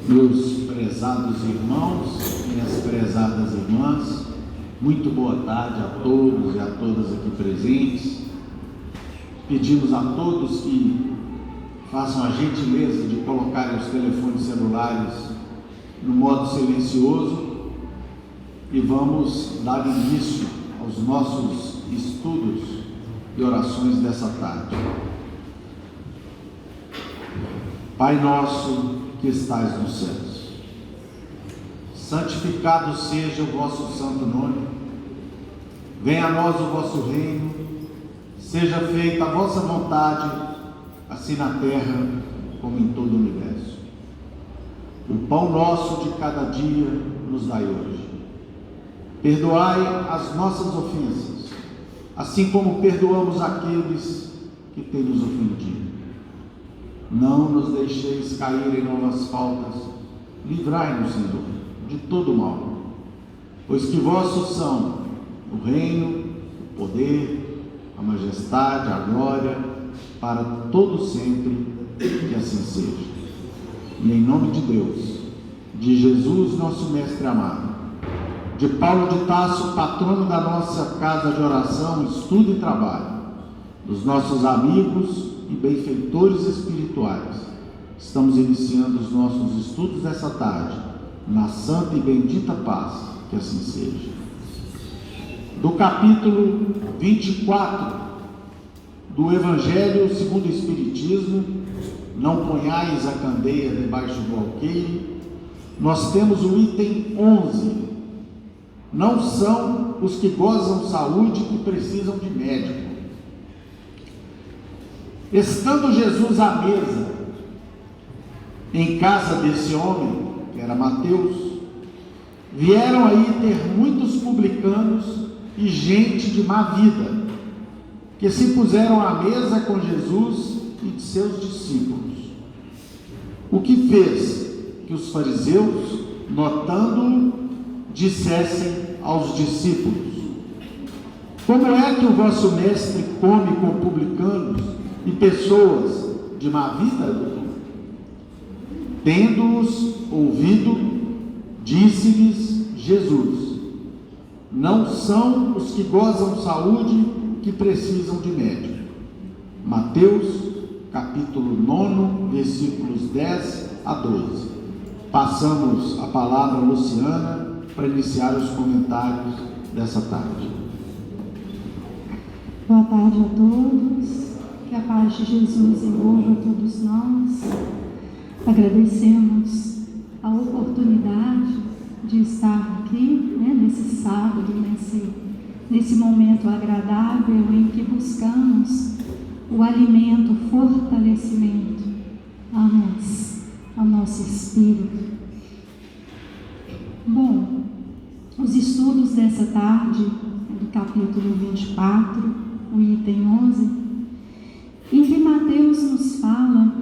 Meus prezados irmãos, minhas prezadas irmãs, muito boa tarde a todos e a todas aqui presentes. Pedimos a todos que façam a gentileza de colocarem os telefones celulares no modo silencioso e vamos dar início aos nossos estudos e orações dessa tarde. Pai nosso que estais nos céus, santificado seja o vosso santo nome, venha a nós o vosso reino, seja feita a vossa vontade, assim na terra como em todo o universo. O pão nosso de cada dia nos dai hoje. Perdoai as nossas ofensas, assim como perdoamos aqueles que têm nos ofendido. Não nos deixeis cair em novas faltas, livrai-nos, Senhor, de todo mal, pois que vossos são o reino, o poder, a majestade, a glória, para todo sempre, que assim seja. E em nome de Deus, de Jesus, nosso mestre amado, de Paulo de Tarso, patrono da nossa casa de oração, estudo e trabalho, dos nossos amigos e benfeitores espirituais, estamos iniciando os nossos estudos dessa tarde, na santa e bendita paz, que assim seja. Do capítulo 24 do Evangelho segundo o Espiritismo, não ponhais a candeia debaixo do alqueire, nós temos o item 11, não são os que gozam saúde que precisam de médico. Estando Jesus à mesa, em casa desse homem, que era Mateus, vieram aí ter muitos publicanos e gente de má vida, que se puseram à mesa com Jesus e de seus discípulos. O que fez que os fariseus, notando-o, dissessem aos discípulos: como é que o vosso mestre come com publicanos e pessoas de má vida? Tendo-os ouvido, disse-lhes Jesus: não são os que gozam saúde que precisam de médico. Mateus, capítulo 9, versículos 10 a 12. Passamos a palavra a Luciana para iniciar os comentários dessa tarde. Boa tarde a todos. Que a paz de Jesus envolva todos nós. Agradecemos a oportunidade de estar aqui, nesse sábado, nesse momento agradável em que buscamos o alimento, o fortalecimento ao nosso espírito. Bom, os estudos dessa tarde, do capítulo 24, o item 11, em que Mateus nos fala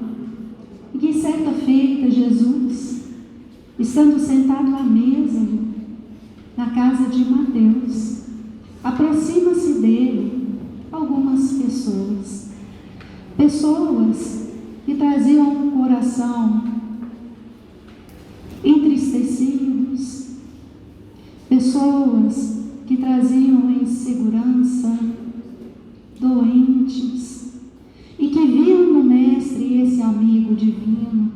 que certa feita Jesus, estando sentado à mesa na casa de Mateus, aproxima-se dele algumas pessoas que traziam um coração entristecidos, pessoas que traziam insegurança, doentes, e que viam no Mestre esse amigo divino,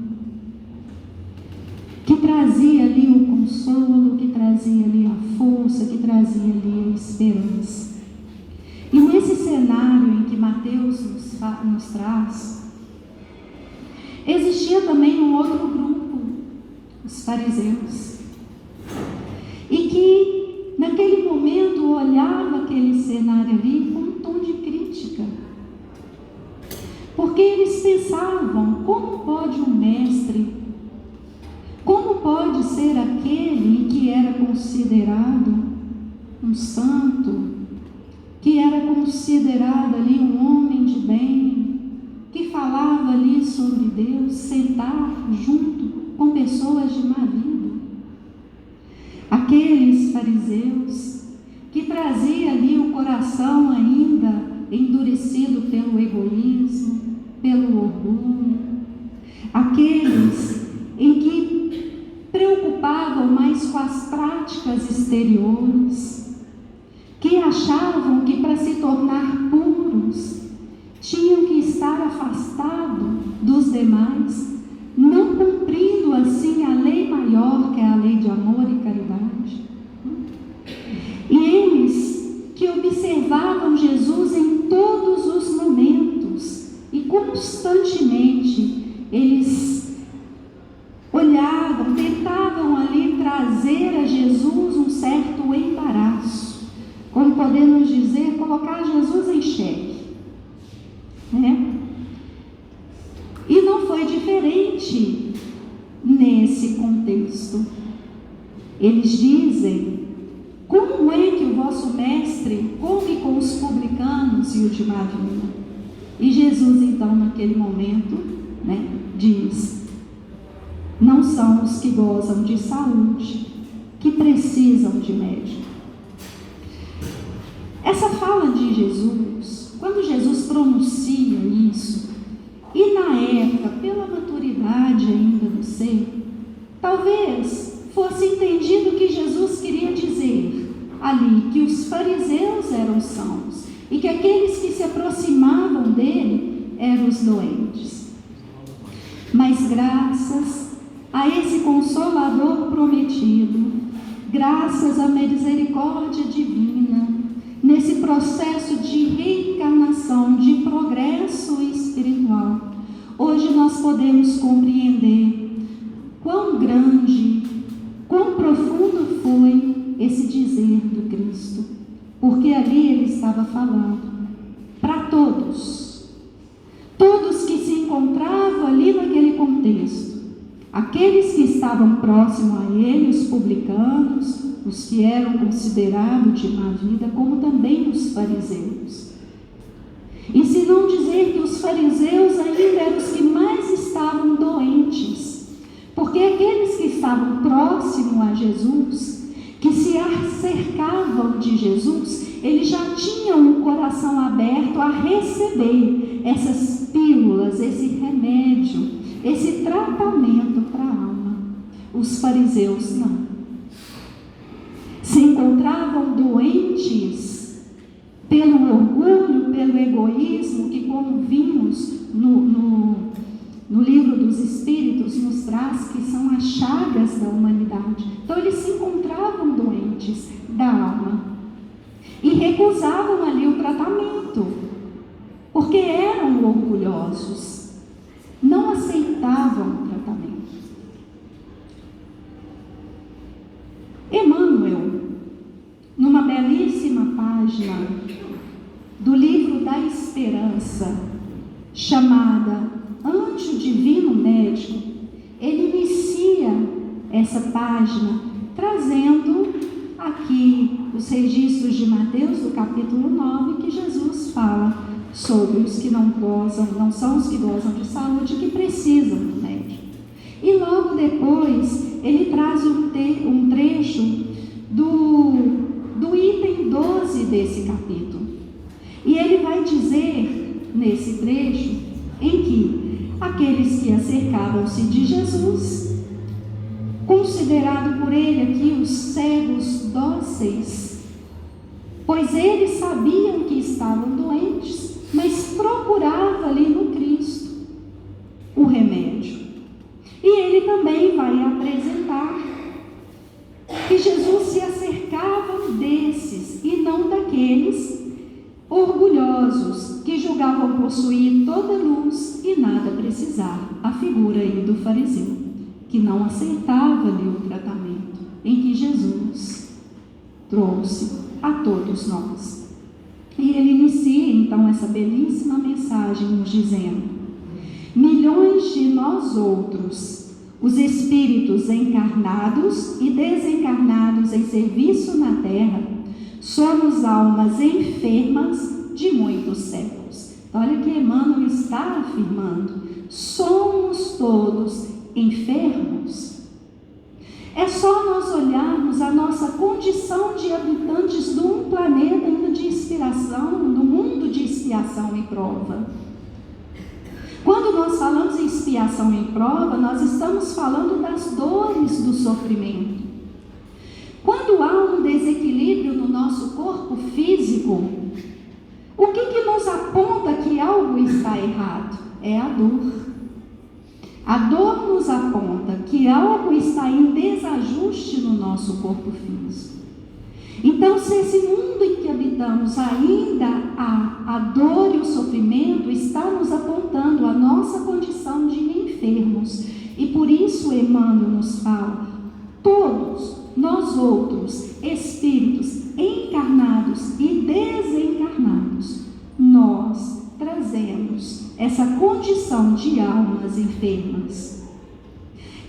que trazia ali o consolo, que trazia ali a força, que trazia ali a esperança. E nesse cenário em que Mateus nos traz, existia também um outro grupo, os fariseus, e que naquele momento olhava aquele cenário ali com um tom de crítica, porque eles pensavam: como pode um mestre, como pode ser aquele que era considerado um santo, que era considerado ali um homem de bem, que falava ali sobre Deus, sentar junto com pessoas de má vida? Aqueles fariseus que traziam ali o coração ainda endurecido pelo egoísmo, pelo orgulho, aqueles em que exteriores, que achavam que para se tornar puros tinham que estar afastados dos demais, não cumprindo assim a lei maior, que é a lei de amor e caridade. E eles que observavam Jesus em todos os momentos e constantemente eles olhavam, tentavam ali trazer a Jesus um certo embaraço, como podemos dizer, colocar Jesus em xeque, né? E não foi diferente nesse contexto. Eles dizem: como é que o vosso mestre come com os publicanos e o de má vida? E Jesus então naquele momento, né, diz: não são os que gozam de saúde que precisam de médico. Essa fala de Jesus, quando Jesus pronuncia isso, e na época, pela maturidade ainda do ser, talvez fosse entendido que Jesus queria dizer ali que os fariseus eram sãos e que aqueles que se aproximavam dele eram os doentes. Mas graças a esse Consolador prometido, graças à misericórdia divina, nesse processo de reencarnação, de progresso espiritual, hoje nós podemos compreender quão grande, quão profundo foi esse dizer do Cristo, porque ali ele estava falando para todos que se encontravam ali naquele contexto, aqueles que estavam próximos a ele, os publicanos, os que eram considerados de má vida, como também os fariseus. E se não dizer que os fariseus ainda eram os que mais estavam doentes, porque aqueles que estavam próximos a Jesus, que se acercavam de Jesus, eles já tinham o coração aberto a receber essas pílulas, esse remédio, esse tratamento para a alma. Os fariseus não. Se encontravam doentes pelo orgulho, pelo egoísmo, que, como vimos no livro dos Espíritos, nos traz que são as chagas da humanidade. Então eles se encontravam doentes da alma e recusavam ali o tratamento, porque eram orgulhosos, não aceitavam o tratamento. Emmanuel, numa belíssima página do livro da Esperança, chamada Anjo Divino Médico, ele inicia essa página trazendo aqui os registros de Mateus, do capítulo 9, que Jesus fala sobre os que não são os que gozam de saúde, que precisam do médico. E logo depois ele traz um trecho do item 12 desse capítulo. E ele vai dizer nesse trecho em que aqueles que acercavam-se de Jesus, considerado por ele aqui os cegos dóceis, pois eles sabiam que estavam doentes, mas procuravam ali no Cristo o remédio. E ele também vai apresentar que Jesus se acercava desses e não daqueles orgulhosos que julgavam possuir toda luz e nada precisar. A figura aí do fariseu, que não aceitava ali o tratamento em que Jesus trouxe a todos nós. E ele inicia então essa belíssima mensagem nos dizendo: milhões de nós outros, os espíritos encarnados e desencarnados em serviço na terra, somos almas enfermas de muitos séculos. Então, olha que Emmanuel está afirmando: somos todos enfermos. É só nós olharmos a nossa condição de habitantes de um planeta ainda de expiação, do mundo de expiação e prova. Quando nós falamos em expiação e prova, nós estamos falando das dores do sofrimento. Quando há um nosso corpo físico, o que nos aponta que algo está errado? É a dor. A dor nos aponta que algo está em desajuste no nosso corpo físico. Então, se esse mundo em que habitamos ainda há a dor e o sofrimento, está nos apontando a nossa condição de enfermos. E por isso Emmanuel nos fala, todos nós outros, espíritos encarnados e desencarnados, nós trazemos essa condição de almas enfermas,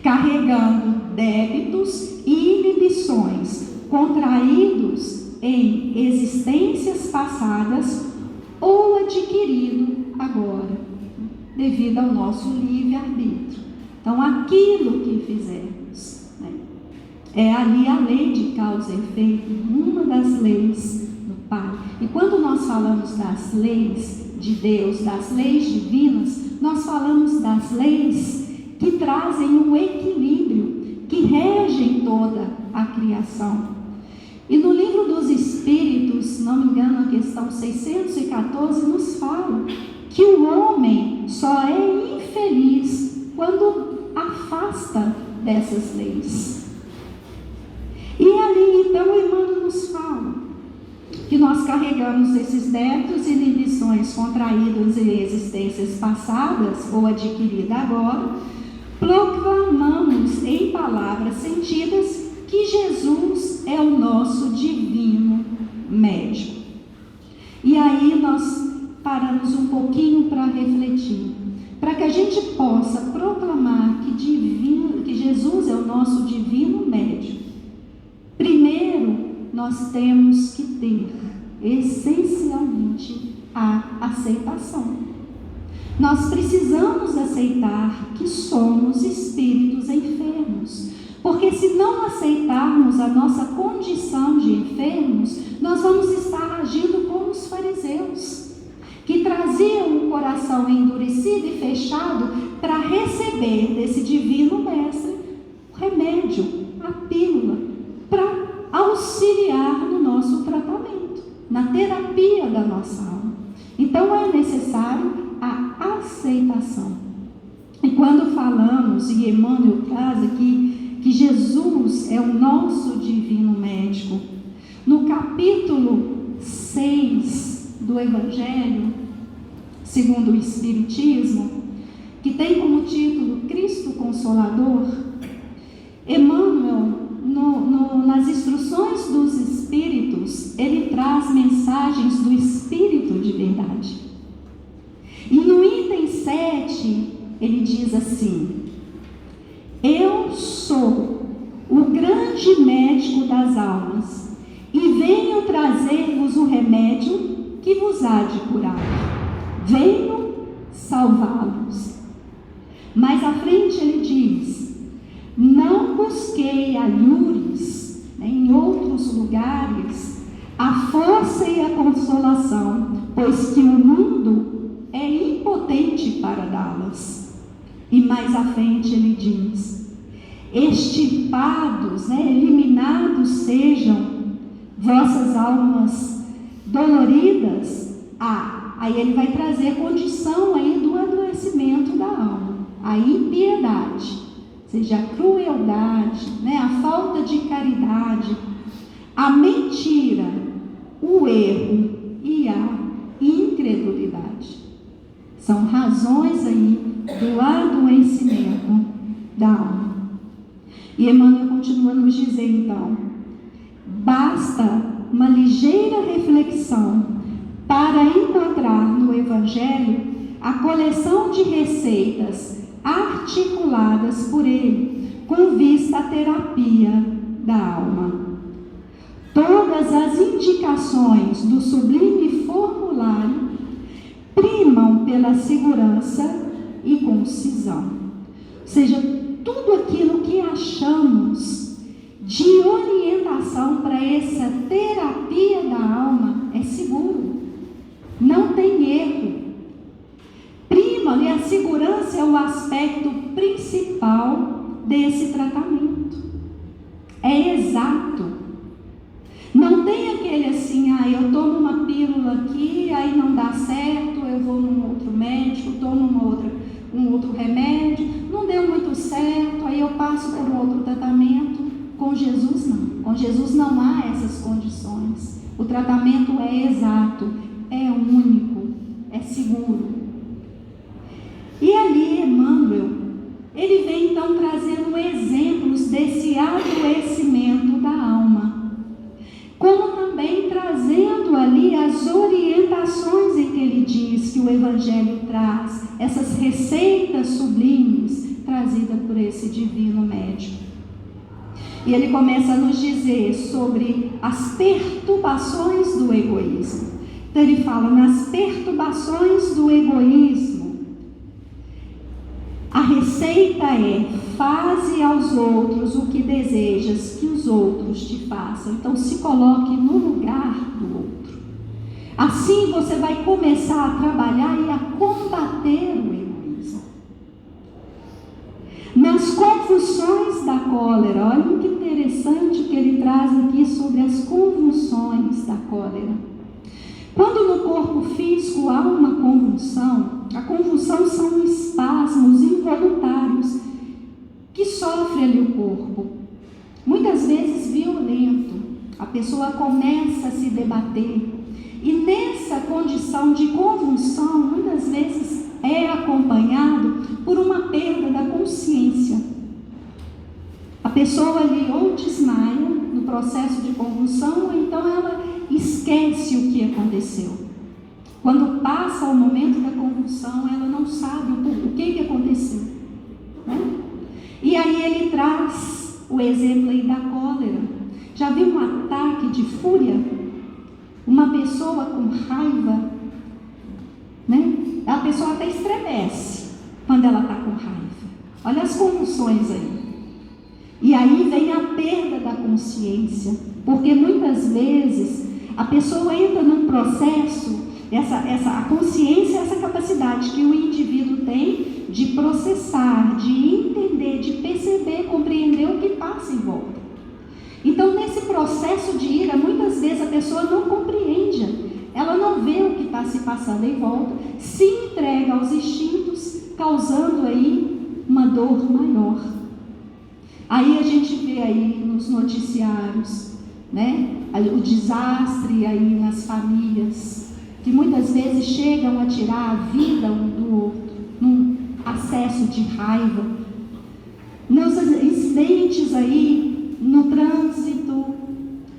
carregando débitos e inibições contraídos em existências passadas ou adquirido agora, devido ao nosso livre-arbítrio. Então, aquilo que fizermos, né, é ali a lei de causa e efeito, uma das leis do Pai. E quando nós falamos das leis de Deus, das leis divinas, nós falamos das leis que trazem um equilíbrio, que regem toda a criação. E no livro dos Espíritos, se não me engano, a questão 614, nos fala que o homem só é infeliz quando afasta dessas leis. E ali, então, Emmanuel nos fala que nós carregamos esses débitos e inibições contraídos em existências passadas ou adquiridas agora, proclamamos em palavras sentidas que Jesus é o nosso divino médico. E aí nós paramos um pouquinho para refletir, para que a gente possa proclamar que Jesus é o nosso divino médico. Primeiro, nós temos que ter essencialmente a aceitação. Nós precisamos aceitar que somos espíritos enfermos. Porque se não aceitarmos a nossa condição de enfermos, nós vamos estar agindo como os fariseus, que traziam o coração endurecido e fechado para receber desse divino mestre o remédio, a pílula, para auxiliar no nosso tratamento, na terapia da nossa alma. Então é necessário a aceitação. E quando falamos, e Emmanuel traz aqui, que Jesus é o nosso divino médico, no capítulo 6 do Evangelho segundo o Espiritismo, que tem como título Cristo Consolador, Emmanuel, nas instruções dos Espíritos, ele traz mensagens do Espírito de verdade. E no item 7, ele diz assim: eu sou o grande médico das almas e venho trazer-vos o remédio que vos há de curar. Venho salvá-los. Mais à frente ele diz: não busquei alhures, em outros lugares, a força e a consolação, pois que o mundo é impotente para dá-las. E mais à frente ele diz: extirpados, eliminados sejam vossas almas doloridas. Aí ele vai trazer a condição aí do adoecimento da alma, a impiedade, ou seja, a crueldade, a falta de caridade, a mentira, o erro e a incredulidade. São razões aí do adoecimento da alma. E Emmanuel continua a nos dizer então: basta uma ligeira reflexão para encontrar no Evangelho a coleção de receitas articuladas por ele com vista à terapia da alma. Todas as indicações do sublime formulário primam pela segurança e concisão. Ou seja, tudo aquilo que achamos de orientação para essa terapia da alma é seguro, não tem erro. Prima, e a segurança é o aspecto principal desse tratamento. É exato. Não tem aquele pílula aqui, aí não dá certo, eu vou num outro médico, tomo um outro remédio, não deu muito certo, aí eu passo por um outro tratamento. Com Jesus não. Com Jesus não há essas condições. O tratamento é exato, é único, é seguro. E ali Emmanuel, ele vem então trazendo exemplos desse adoecimento da alma, como também trazendo ali as orientações em que ele diz que o Evangelho traz, essas receitas sublimes trazidas por esse divino médico. E ele começa a nos dizer sobre as perturbações do egoísmo. Então ele fala nas perturbações do egoísmo. A receita é: faze aos outros o que desejas que os outros te façam. Então se coloque no lugar do outro. Assim você vai começar a trabalhar e a combater o egoísmo. Nas convulsões da cólera, olha que interessante o que ele traz aqui sobre as convulsões da cólera. Quando no corpo físico há uma convulsão, a convulsão são espasmos involuntários que sofre ali o corpo, muitas vezes violento. A pessoa começa a se debater, e nessa condição de convulsão, muitas vezes é acompanhado por uma perda da consciência. A pessoa ali ou desmaia no processo de convulsão, ou então ela esquece o que aconteceu. Quando passa o momento da convulsão, ela não sabe o que aconteceu, né? E aí ele traz o exemplo aí da cólera. Já viu um ataque de fúria? Uma pessoa com raiva, né? A pessoa até estremece quando ela está com raiva. Olha as convulsões aí. E aí vem a perda da consciência, porque muitas vezes a pessoa entra num processo, a consciência é essa capacidade que o indivíduo tem de processar, de entender, de perceber, compreender o que passa em volta. Então, nesse processo de ira, muitas vezes a pessoa não compreende, ela não vê o que está se passando em volta, se entrega aos instintos, causando aí uma dor maior. Aí a gente vê aí nos noticiários, né, o desastre aí nas famílias, que muitas vezes chegam a tirar a vida um do outro, num acesso de raiva, nos incidentes aí, no trânsito,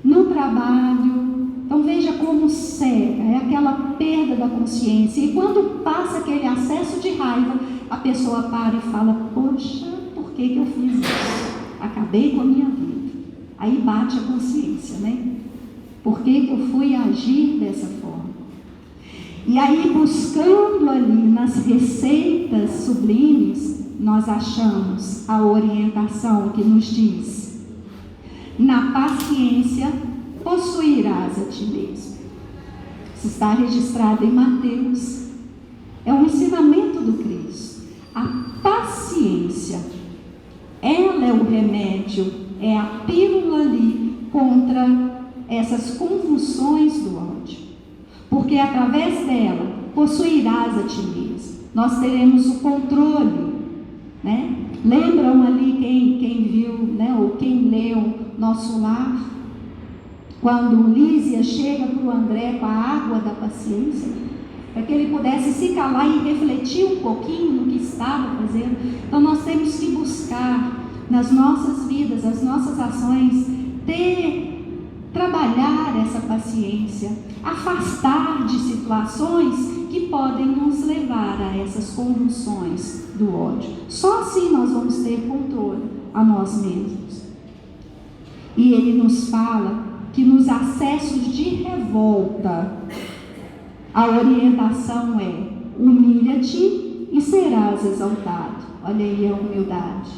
no trabalho. Então veja como cega, é aquela perda da consciência. E quando passa aquele acesso de raiva, a pessoa para e fala: poxa, por que eu fiz isso? Acabei com a minha vida. Aí bate a consciência, né? Por que eu fui agir dessa forma? E aí, buscando ali nas receitas sublimes, nós achamos a orientação que nos diz: na paciência possuirás a ti mesmo. Isso está registrado em Mateus. É um ensinamento do Cristo. A paciência, ela é o remédio, é a pílula ali contra essas convulsões do ódio. Porque através dela possuirás a ti mesmo. Nós teremos o controle, né? Lembram ali quem viu, né, ou quem leu Nosso Lar? Quando Lísia chega para o André com a água da paciência, para que ele pudesse se calar e refletir um pouquinho no que estava fazendo. Então nós temos que buscar nas nossas vidas, as nossas ações, trabalhar essa paciência, afastar de situações que podem nos levar a essas convulsões do ódio. Só assim nós vamos ter controle a nós mesmos. E ele nos fala que nos acessos de revolta, a orientação é: humilha-te e serás exaltado. Olha aí a humildade.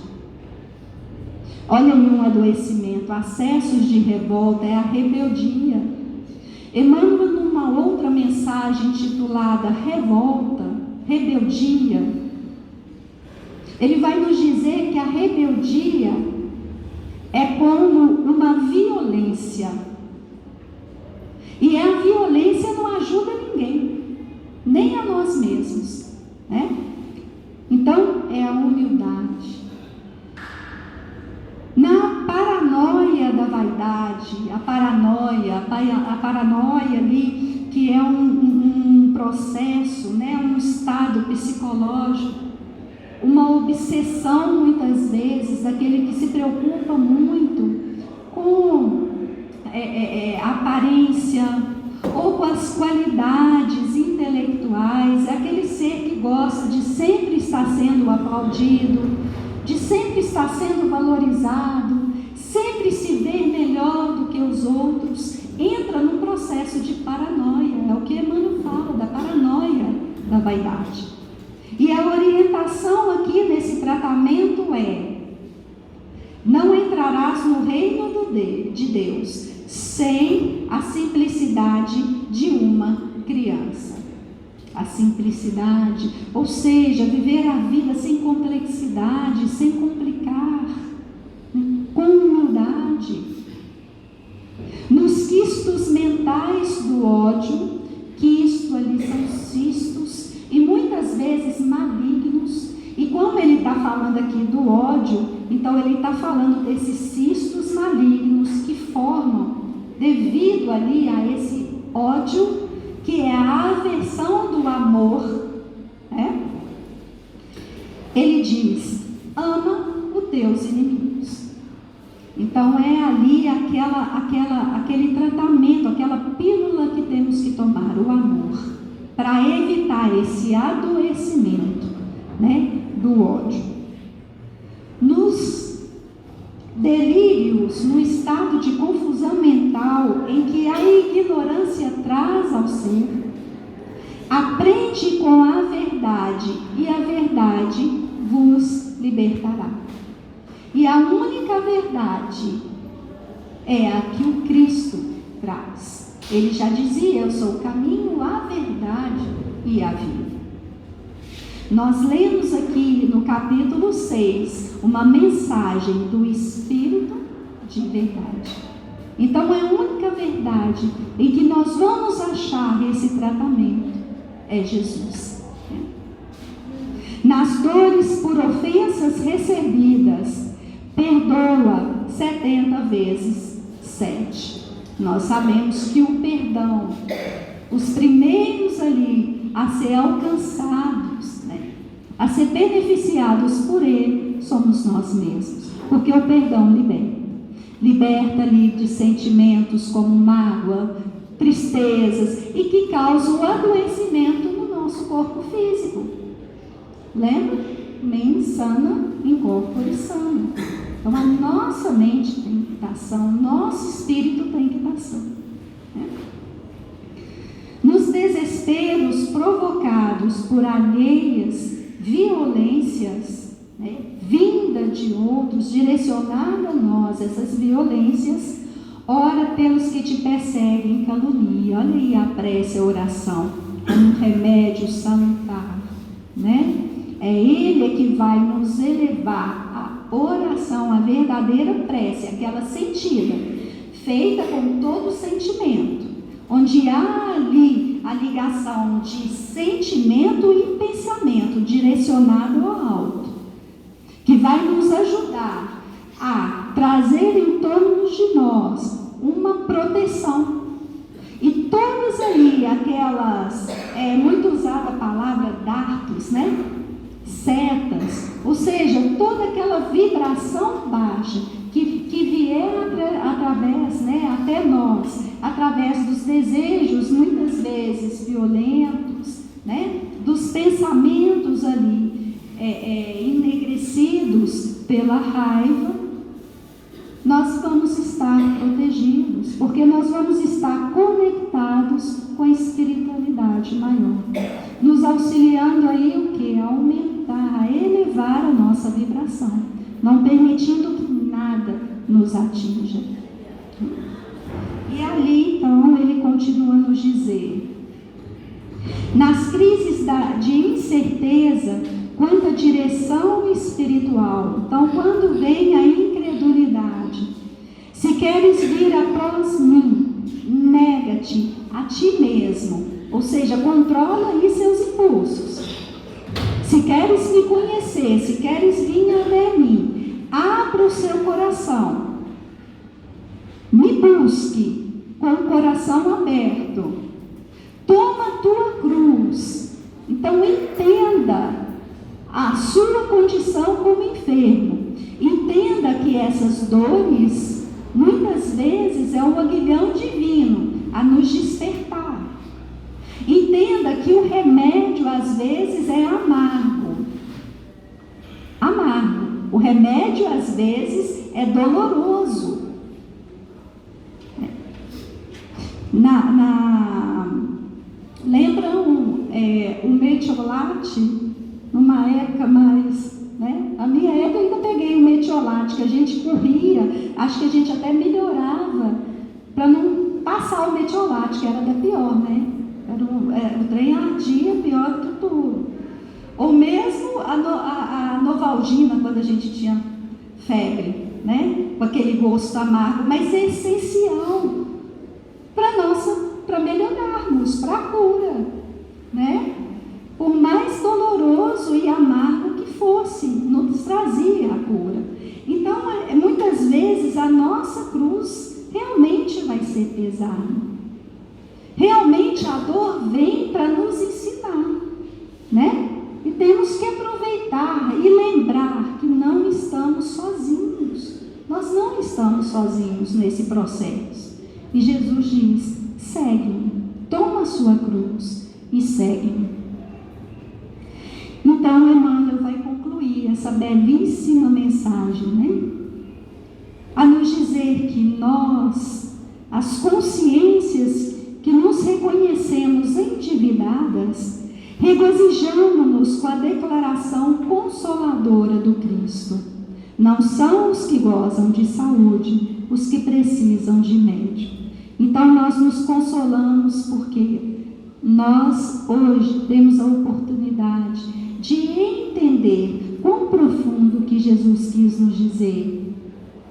Olha aí um adoecimento. Acessos de revolta é a rebeldia. Emmanuel, numa outra mensagem intitulada Revolta, Rebeldia, ele vai nos dizer que a rebeldia é como uma violência. E é a violência não ajuda ninguém, nem a nós mesmos, né? Então, é a humildade. Na paranoia da vaidade, a paranoia ali, que é um processo, né, um estado psicológico, uma obsessão muitas vezes, daquele que se preocupa muito com a aparência ou com as qualidades intelectuais, é aquele ser que gosta de sempre estar sendo aplaudido, de sempre estar sendo valorizado, sempre se ver melhor do que os outros, entra num processo de paranoia. É o que Emmanuel fala, da paranoia da vaidade. E a orientação aqui nesse tratamento é: não entrarás no reino de Deus sem a simplicidade de uma criança. A simplicidade, ou seja, viver a vida sem complexidade, sem complicar, com humildade. Nos quistos mentais do ódio, quisto ali são cistos, e muitas vezes malignos, e como ele está falando aqui do ódio, então ele está falando desses cistos malignos que formam devido ali a esse ódio, que é a aversão do amor, né? Ele diz: ama os teus inimigos. Então é ali aquele tratamento, aquela pílula que temos que tomar, o amor, para evitar esse adoecimento, né, do ódio. Nos delírios, no estado de confusão mental em que a ignorância traz ao ser, aprende com a verdade, e a verdade vos libertará. E a única verdade é a que o Cristo traz. Ele já dizia: eu sou o caminho, a verdade e a vida. Nós lemos aqui no capítulo 6 uma mensagem do Espírito de verdade. Então é a única verdade em que nós vamos achar esse tratamento é Jesus. Nas dores por ofensas recebidas, perdoa 70 vezes 7. Nós sabemos que o perdão, os primeiros ali a ser alcançados, né, a ser beneficiados por ele, somos nós mesmos, porque o perdão liberta ali de sentimentos como mágoa, tristezas, e que causam o adoecimento no nosso corpo físico. Lembra? Mente sana, in corpore sano. Então a nossa mente tem que estar sã, o nosso espírito tem que estar sã, né? Nos desesperos provocados por alheias violências, né, vinda de outros, direcionada a nós, essas violências, ora pelos que te perseguem, calunia. Olha aí a prece, a oração, como um remédio salutar, né? É ele que vai nos elevar a oração, a verdadeira prece, aquela sentida, feita com todo sentimento, onde há ali a ligação de sentimento e pensamento direcionado ao alto, que vai nos ajudar a trazer em torno de nós uma proteção. E todas ali aquelas, muito usada a palavra dardos, né? Setas, ou seja, toda aquela vibração baixa que vier através, né, até nós, através dos desejos muitas vezes violentos, né, dos pensamentos ali enegrecidos pela raiva, nós vamos estar protegidos, porque nós vamos estar conectados com a espiritualidade maior, nos auxiliando aí o que? A aumentar, a elevar a nossa vibração, não permitindo que nada nos atinja. E ali, então, ele continua a nos dizer: nas crises de incerteza quanto à direção espiritual, então, quando vem a incredulidade, se queres vir após mim, nega-te a ti mesmo, ou seja, controla aí seus impulsos. Se queres me conhecer, se queres vir até mim, abra o seu coração, me busque com o coração aberto, toma a tua cruz. Então entenda a sua condição como enfermo, entenda que essas dores muitas vezes é um aguilhão divino a nos despertar. Entenda que o remédio às vezes é amargo. Amargo. O remédio às vezes é doloroso. Lembram o metiolate? Numa época mais, né? Na minha época eu ainda peguei o metiolate, que a gente corria, acho que a gente até melhorava para não passar o metiolate, que era da pior, né? O trem ardia pior do que tudo. Ou mesmo a Novaldina, quando a gente tinha febre, né? Com aquele gosto amargo, mas é essencial para melhorarmos, para a cura, né? Por mais doloroso e amargo que fosse, nos trazia a cura. Então, muitas vezes a nossa cruz realmente vai ser pesada. Realmente a dor vem para nos ensinar, né? E temos que aproveitar e lembrar que não estamos sozinhos. Nós não estamos sozinhos nesse processo. E Jesus diz: segue-me, toma a sua cruz e segue-me. Então, Emmanuel vai concluir essa belíssima mensagem, né? A nos dizer que nós, as consciências que nos reconhecemos endividadas, regozijamo-nos com a declaração consoladora do Cristo. Não são os que gozam de saúde os que precisam de médico. Então nós nos consolamos porque nós hoje temos a oportunidade de entender quão profundo que Jesus quis nos dizer,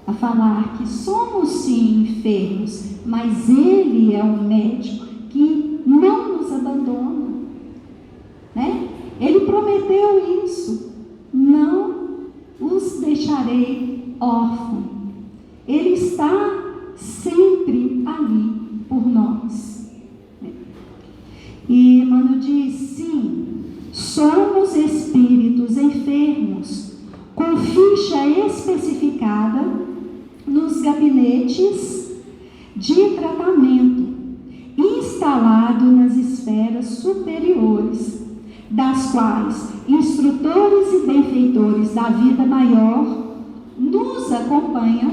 a falar que somos sim enfermos, mas Ele é um médico que não nos abandona, né? Ele prometeu isso: não os deixarei órfãos. Ele está sempre ali por nós. E Emmanuel diz: sim, somos espíritos enfermos, com ficha especificada nos gabinetes de tratamento, instalado nas esferas superiores, das quais instrutores e benfeitores da vida maior nos acompanham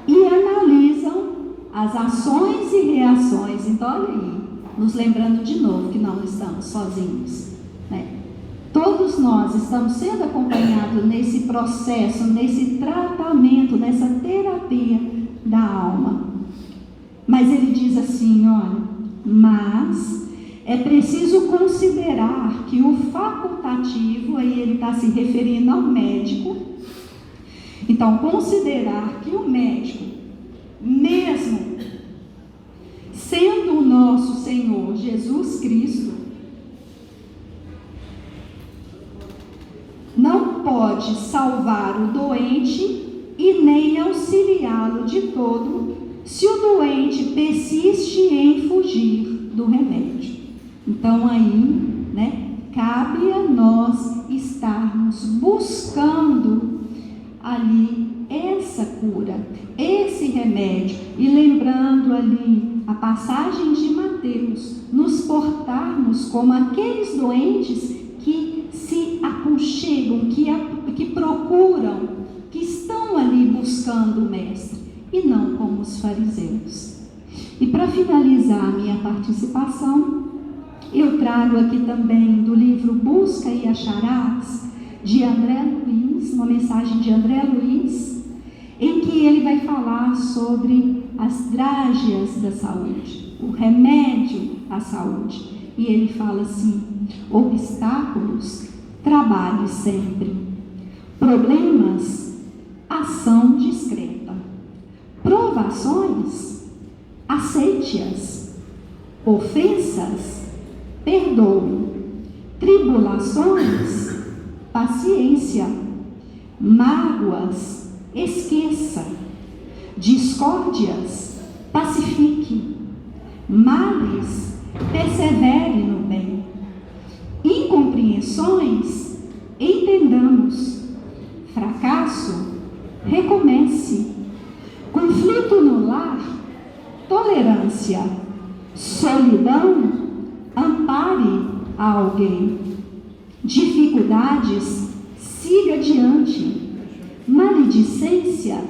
e analisam as ações e reações. Então, olha aí, nos lembrando de novo que não estamos sozinhos, né? Todos nós estamos sendo acompanhados nesse processo, nesse tratamento, nessa terapia da alma. Mas ele diz assim, olha, mas é preciso considerar que o facultativo, aí ele está se referindo ao médico. Então, considerar que o médico, mesmo sendo o nosso Senhor Jesus Cristo, não pode salvar o doente e nem auxiliá-lo de todo, se o doente persiste em fugir do remédio. Então aí, né, cabe a nós estarmos buscando ali essa cura, esse remédio, e lembrando ali a passagem de Mateus, nos portarmos como aqueles doentes que se aconchegam, que procuram, que estão ali buscando o Mestre, e não como os fariseus. E para finalizar a minha participação, eu trago aqui também do livro Busca e Acharás, de André Luiz, uma mensagem de André Luiz, em que ele vai falar sobre as drágeas da saúde, o remédio à saúde. E ele fala assim: obstáculos, trabalhe sempre. Problemas, ação discreta. Provações, aceite-as. Ofensas, perdoe. Tribulações, paciência. Mágoas, esqueça. Discórdias, pacifique. Males, persevere no bem. Incompreensões, entendamos. Fracasso, recomece. Conflito no lar, tolerância. Solidão, ampare a alguém. Dificuldades, siga adiante. Maledicência,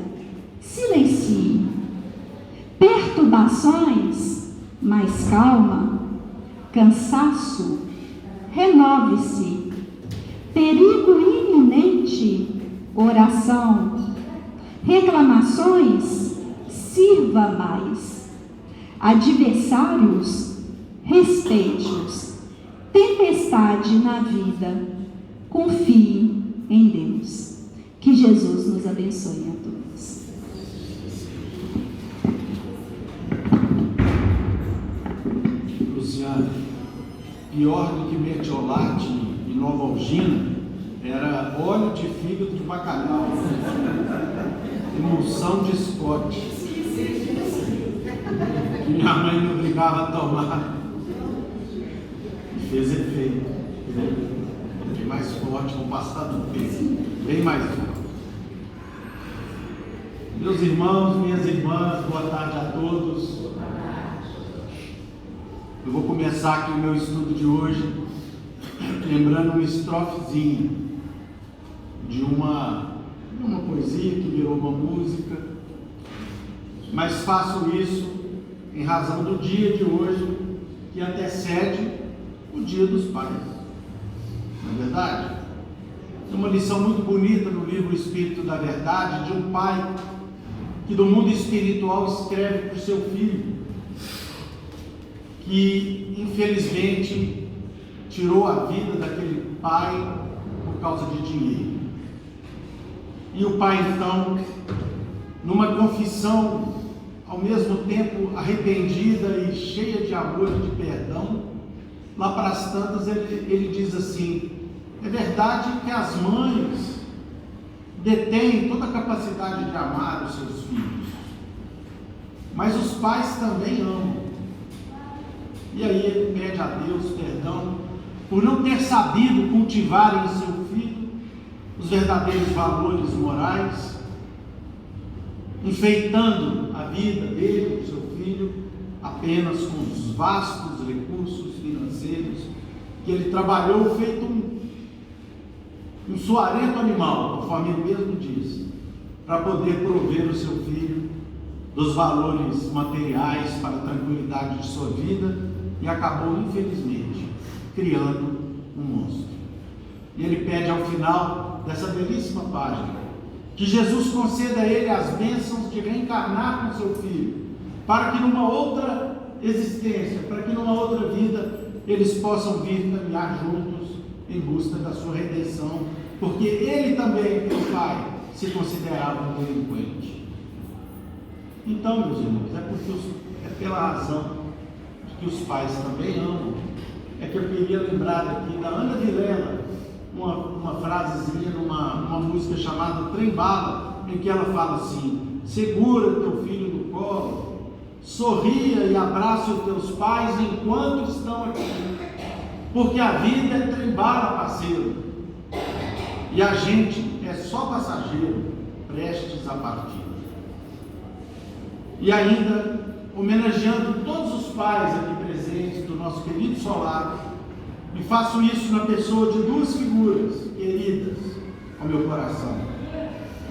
silencie. Perturbações, mais calma. Cansaço, renove-se. Perigo iminente, oração. Reclamações, sirva mais. Adversários, respeite-os. Tempestade na vida, confie em Deus. Que Jesus nos abençoe a todos. Luciana, pior do que metiolate e novalgina era óleo de fígado de bacalhau, emulsão de Scott, que minha mãe me obrigava a tomar. Fez efeito, bem mais forte com o passar do tempo, bem mais forte. Meus irmãos, minhas irmãs, boa tarde a todos. Eu vou começar aqui o meu estudo de hoje lembrando uma estrofezinha de uma poesia que virou uma música, mas faço isso em razão do dia de hoje que antecede o Dia dos Pais. Não é verdade? Tem uma lição muito bonita no livro Espírito da Verdade de um pai que do mundo espiritual escreve para o seu filho que infelizmente tirou a vida daquele pai por causa de dinheiro. E o pai então, numa confissão ao mesmo tempo arrependida e cheia de amor e de perdão, lá para as tantas ele diz assim: é verdade que as mães detêm toda a capacidade de amar os seus filhos, mas os pais também amam. E aí ele pede a Deus perdão por não ter sabido cultivar em seu filho os verdadeiros valores morais, enfeitando a vida dele, do seu filho, apenas com os vastos recursos financeiros que ele trabalhou feito um suarento animal, conforme ele mesmo diz, para poder prover o seu filho dos valores materiais para a tranquilidade de sua vida, e acabou, infelizmente, criando um monstro. E ele pede ao final dessa belíssima página que Jesus conceda a ele as bênçãos de reencarnar com seu filho, para que numa outra existência, para que numa outra vida, eles possam vir caminhar juntos em busca da sua redenção, porque ele também, meu pai, se considerava um delinquente. Então, meus irmãos, é pela razão de que os pais também amam, é que eu queria lembrar aqui da Ana Vilela, uma frasezinha numa música chamada Trem Bala, em que ela fala assim: segura teu filho no colo, sorria e abraça os teus pais enquanto estão aqui, porque a vida é trem bala, parceiro, e a gente é só passageiro, prestes a partir. E ainda, homenageando todos os pais aqui presentes do nosso querido solar, e faço isso na pessoa de duas figuras queridas ao meu coração.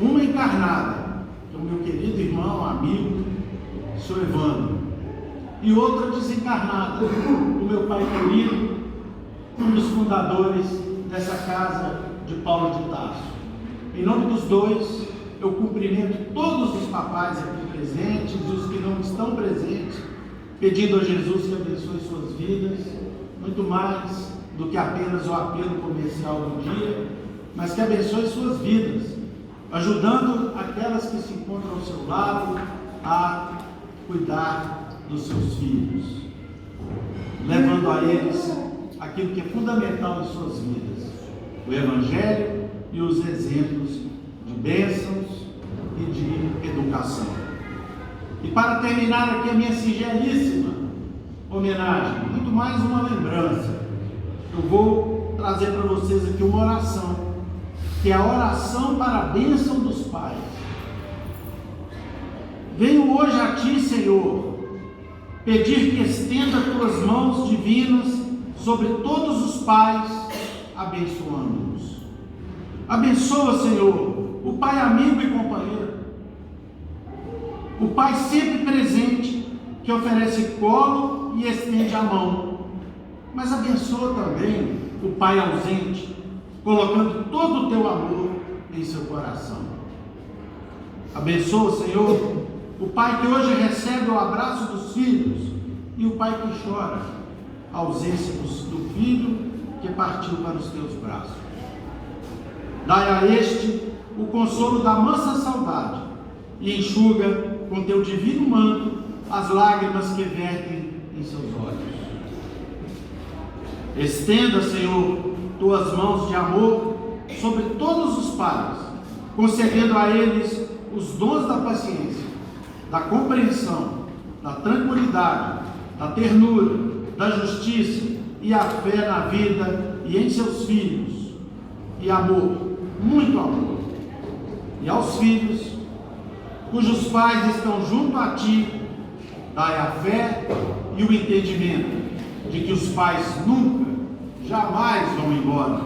Uma encarnada, que é o meu querido irmão, amigo, o senhor Evandro, e outra desencarnada, o meu pai querido, um dos fundadores dessa casa de Paulo de Tarso. Em nome dos dois, eu cumprimento todos os papais aqui presentes e os que não estão presentes, pedindo a Jesus que abençoe suas vidas, muito mais do que apenas o apelo comercial do dia, mas que abençoe suas vidas, ajudando aquelas que se encontram ao seu lado a cuidar dos seus filhos. concedendo a eles aquilo que é fundamental em suas vidas: o Evangelho e os exemplos de bênçãos e de educação. E para terminar aqui a minha singelíssima homenagem, muito mais uma lembrança, eu vou trazer para vocês aqui uma oração, que é a oração para a bênção dos pais. Venho hoje a Ti, Senhor, pedir que estenda Tuas mãos divinas sobre todos os pais, abençoando-os. Abençoa, Senhor, o pai amigo e companheiro, o pai sempre presente, que oferece colo e estende a mão, mas abençoa também o pai ausente, colocando todo o Teu amor em seu coração. Abençoa, Senhor, o pai que hoje recebe o abraço dos filhos e o pai que chora a ausência do filho que partiu para os Teus braços. Dai a este o consolo da mansa saudade e enxuga com Teu divino manto as lágrimas que vertem em seus olhos. Estenda, Senhor, Tuas mãos de amor sobre todos os pais, concedendo a eles os dons da paciência, da compreensão, da tranquilidade, da ternura, da justiça e a fé na vida e em seus filhos, e amor, muito amor. E aos filhos, cujos pais estão junto a Ti, dai a fé e o entendimento de que os pais nunca, jamais vão embora,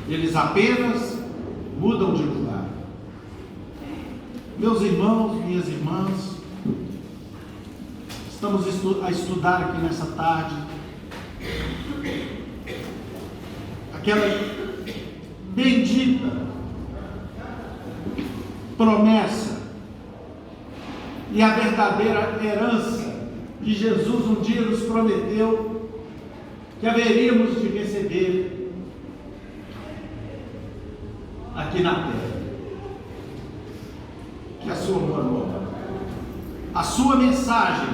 eles apenas mudam de lugar. Meus irmãos, minhas irmãs, estamos a estudar aqui nessa tarde aquela bendita promessa e a verdadeira herança que Jesus um dia nos prometeu que haveríamos de receber aqui na terra, que é a sua boa nova, a sua mensagem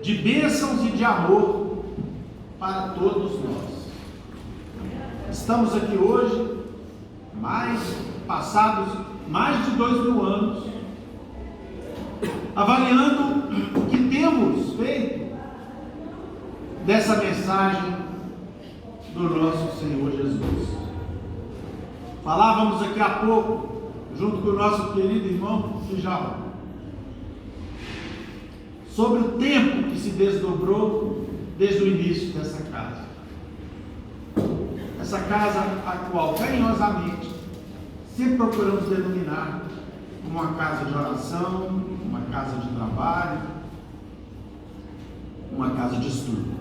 de bênçãos e de amor para todos nós. Estamos aqui hoje, passados mais de 2000 anos, avaliando o que temos feito dessa mensagem do nosso Senhor Jesus. Falávamos aqui há pouco, junto com o nosso querido irmão Djalma, sobre o tempo que se desdobrou desde o início dessa casa. Essa casa a qual carinhosamente sempre procuramos denominar como uma casa de oração, uma casa de trabalho, uma casa de estudo.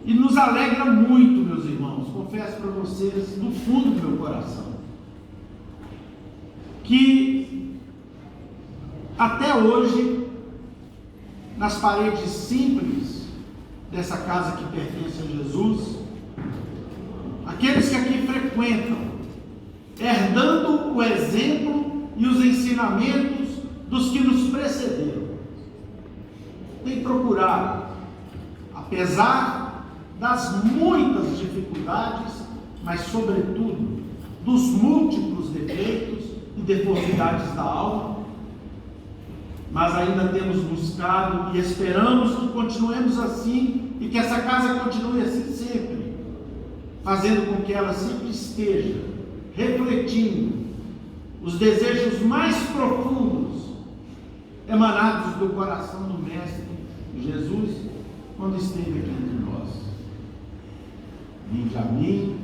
E nos alegra muito, meus irmãos, confesso para vocês, do fundo do meu coração, que até hoje, nas paredes simples dessa casa que pertence a Jesus, aqueles que aqui frequentam, herdando o exemplo e os ensinamentos dos que nos precederam, têm procurado, apesar das muitas dificuldades, mas sobretudo dos múltiplos defeitos e deformidades da alma, mas ainda temos buscado e esperamos que continuemos assim e que essa casa continue assim sempre, fazendo com que ela sempre esteja refletindo os desejos mais profundos emanados do coração do Mestre Jesus quando esteve aqui entre nós. Vinde a mim,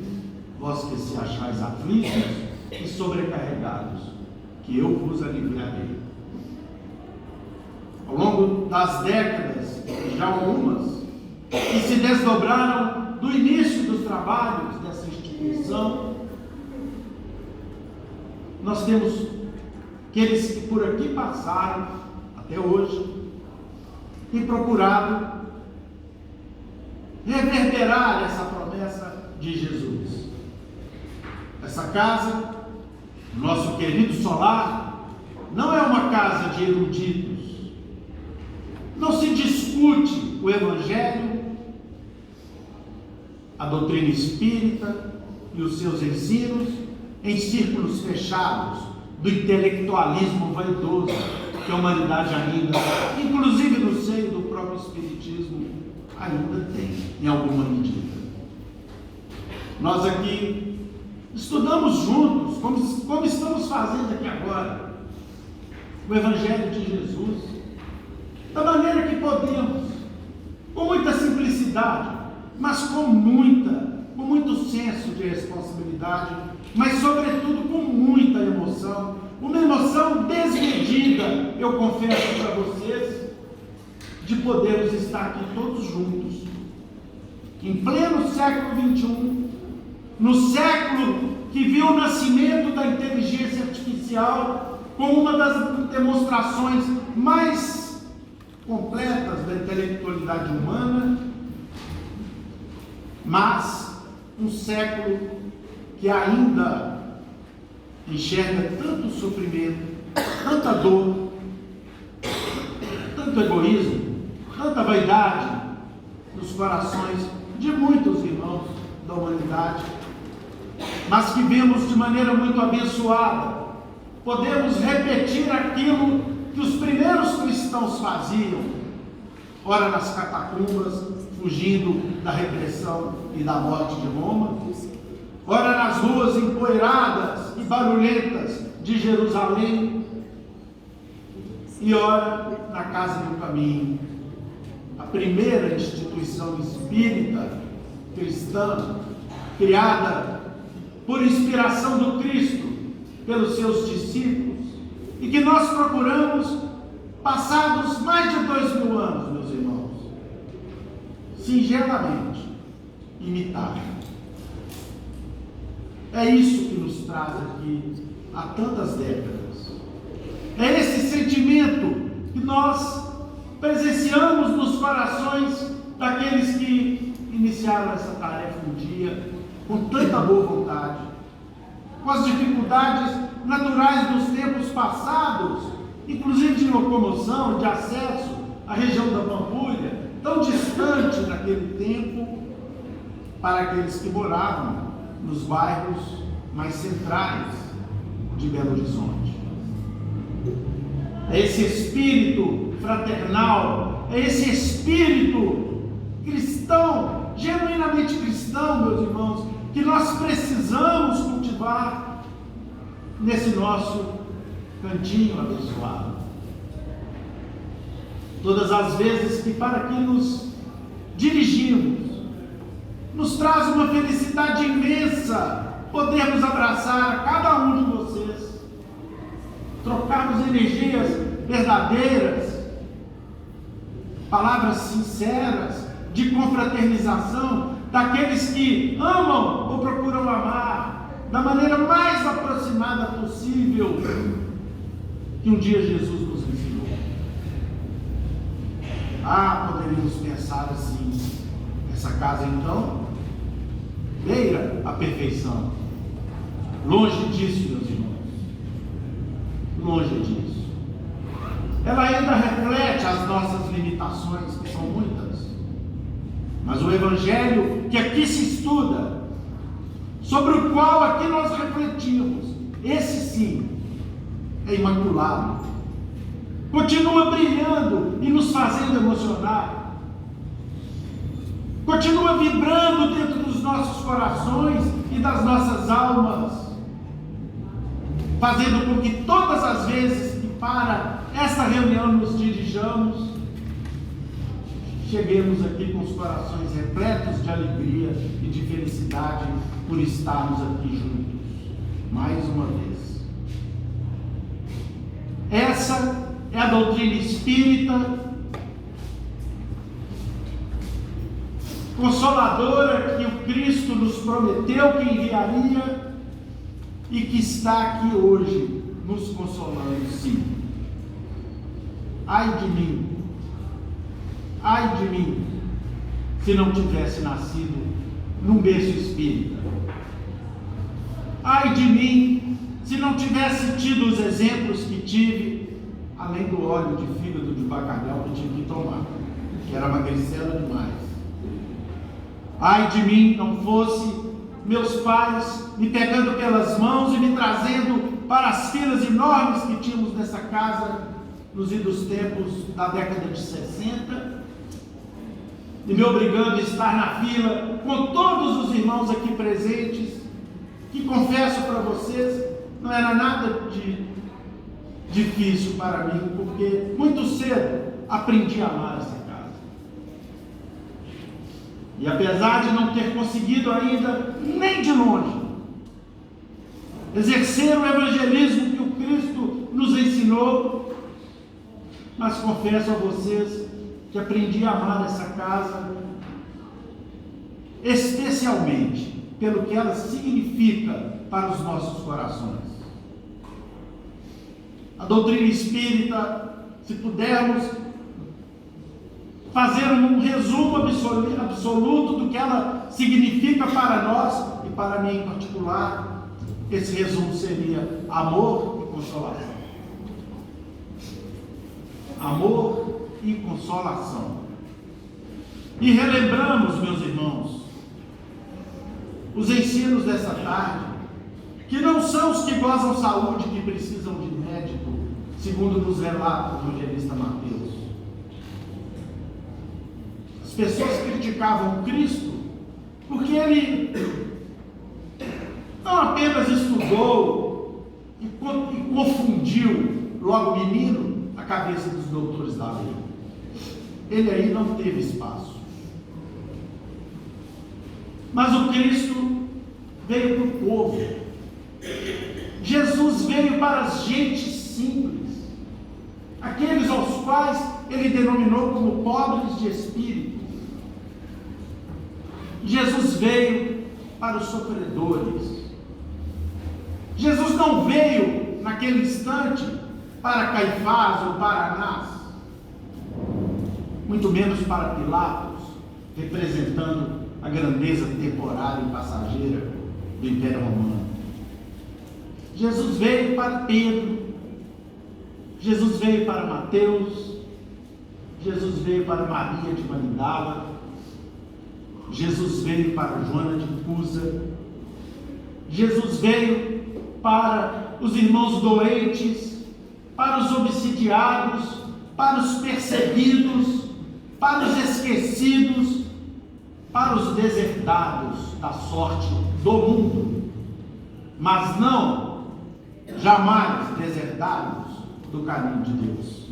vós que se achais aflitos e sobrecarregados, que eu vos aliviarei. Ao longo das décadas, já algumas, que se desdobraram do início dos trabalhos dessa instituição, nós temos aqueles que por aqui passaram até hoje, têm procurado reverberar essa promessa de Jesus. Essa casa, nosso querido solar, não é uma casa de eruditos. Não se discute o Evangelho, a doutrina espírita e os seus ensinos em círculos fechados do intelectualismo vaidoso que a humanidade ainda, inclusive no seio do próprio Espiritismo, ainda tem, em alguma medida. Nós aqui estudamos juntos, como estamos fazendo aqui agora, o Evangelho de Jesus, da maneira que podemos, com muita simplicidade, mas com muito senso de responsabilidade, mas sobretudo com muita emoção, uma emoção desmedida, eu confesso para vocês, de podermos estar aqui todos juntos, em pleno século XXI, no século que viu o nascimento da inteligência artificial como uma das demonstrações mais completas da intelectualidade humana, mas um século que ainda enxerga tanto sofrimento, tanta dor, tanto egoísmo, tanta vaidade nos corações de muitos irmãos da humanidade, mas que vemos de maneira muito abençoada, podemos repetir aquilo que os primeiros cristãos faziam, ora nas catacumbas, fugindo da repressão e da morte de Roma, ora nas ruas empoeiradas e barulhentas de Jerusalém, e ora na Casa do Caminho, a primeira instituição espírita cristã, criada por inspiração do Cristo, pelos seus discípulos, e que nós procuramos, passados mais de 2000 anos, meus irmãos, singelamente imitar. É isso que nos traz aqui há tantas décadas. É esse sentimento que nós presenciamos nos corações daqueles que iniciaram essa tarefa um dia com tanta boa vontade, com as dificuldades naturais dos tempos passados, inclusive de locomoção, de acesso à região da Pampulha, tão distante daquele tempo, para aqueles que moravam nos bairros mais centrais de Belo Horizonte. É esse espírito fraternal, é esse espírito cristão, genuinamente cristão, meus irmãos, que nós precisamos cultivar nesse nosso cantinho abençoado. Todas as vezes que para que nos dirigimos, nos traz uma felicidade imensa podermos abraçar a cada um de vocês, trocarmos energias verdadeiras, palavras sinceras de confraternização daqueles que amam ou procuram amar da maneira mais aproximada possível que um dia Jesus nos ensinou. Poderíamos pensar assim: essa casa então beira a perfeição. Longe disso, meus irmãos, longe disso. Ela ainda reflete as nossas limitações, que são muitas, mas o Evangelho que aqui se estuda, sobre o qual aqui nós refletimos, esse sim é imaculado, continua brilhando e nos fazendo emocionar, continua vibrando dentro dos nossos corações e das nossas almas, fazendo com que todas as vezes que para esta reunião nos dirijamos, cheguemos aqui com os corações repletos de alegria e de felicidade por estarmos aqui juntos, mais uma vez. Essa é a doutrina espírita, consoladora, que o Cristo nos prometeu que enviaria e que está aqui hoje nos consolando, sim. Ai de mim, se não tivesse nascido num berço espírita. Ai de mim, se não tivesse tido os exemplos que tive, além do óleo de fígado de bacalhau que tive que tomar. que era magricela demais. Ai de mim, não fosse meus pais me pegando pelas mãos e me trazendo para as filas enormes que tínhamos nessa casa nos idos tempos da década de 60, e me obrigando a estar na fila com todos os irmãos aqui presentes, que confesso para vocês, não era nada de difícil para mim, porque muito cedo aprendi a amar essa casa. E apesar de não ter conseguido ainda, nem de longe, exercer o evangelismo que o Cristo nos ensinou, mas confesso a vocês que aprendi a amar essa casa, especialmente pelo que ela significa para os nossos corações. A doutrina espírita, se pudermos fazer um resumo absoluto do que ela significa para nós, e para mim em particular, esse resumo seria amor e consolação. Amor e consolação. E relembramos, meus irmãos, os ensinos dessa tarde, que não são os que gozam saúde que precisam de médico, segundo nos relata o evangelista Mateus. As pessoas criticavam Cristo porque ele não apenas estudou e confundiu logo menino a cabeça dos doutores da lei. Ele aí não teve espaço. Mas o Cristo veio para o povo. Jesus veio para as gentes simples, aqueles aos quais ele denominou como pobres de espírito. Jesus veio para os sofredores. Jesus não veio naquele instante para Caifás ou para Anás, muito menos para Pilatos, representando a grandeza temporária e passageira do Império Romano. Jesus veio para Pedro, Jesus veio para Mateus, Jesus veio para Maria de Magdala, Jesus veio para Joana de Cusa, Jesus veio para os irmãos doentes, para os obsidiados, para os perseguidos, para os esquecidos, para os deserdados da sorte do mundo, mas não jamais deserdados do caminho de Deus.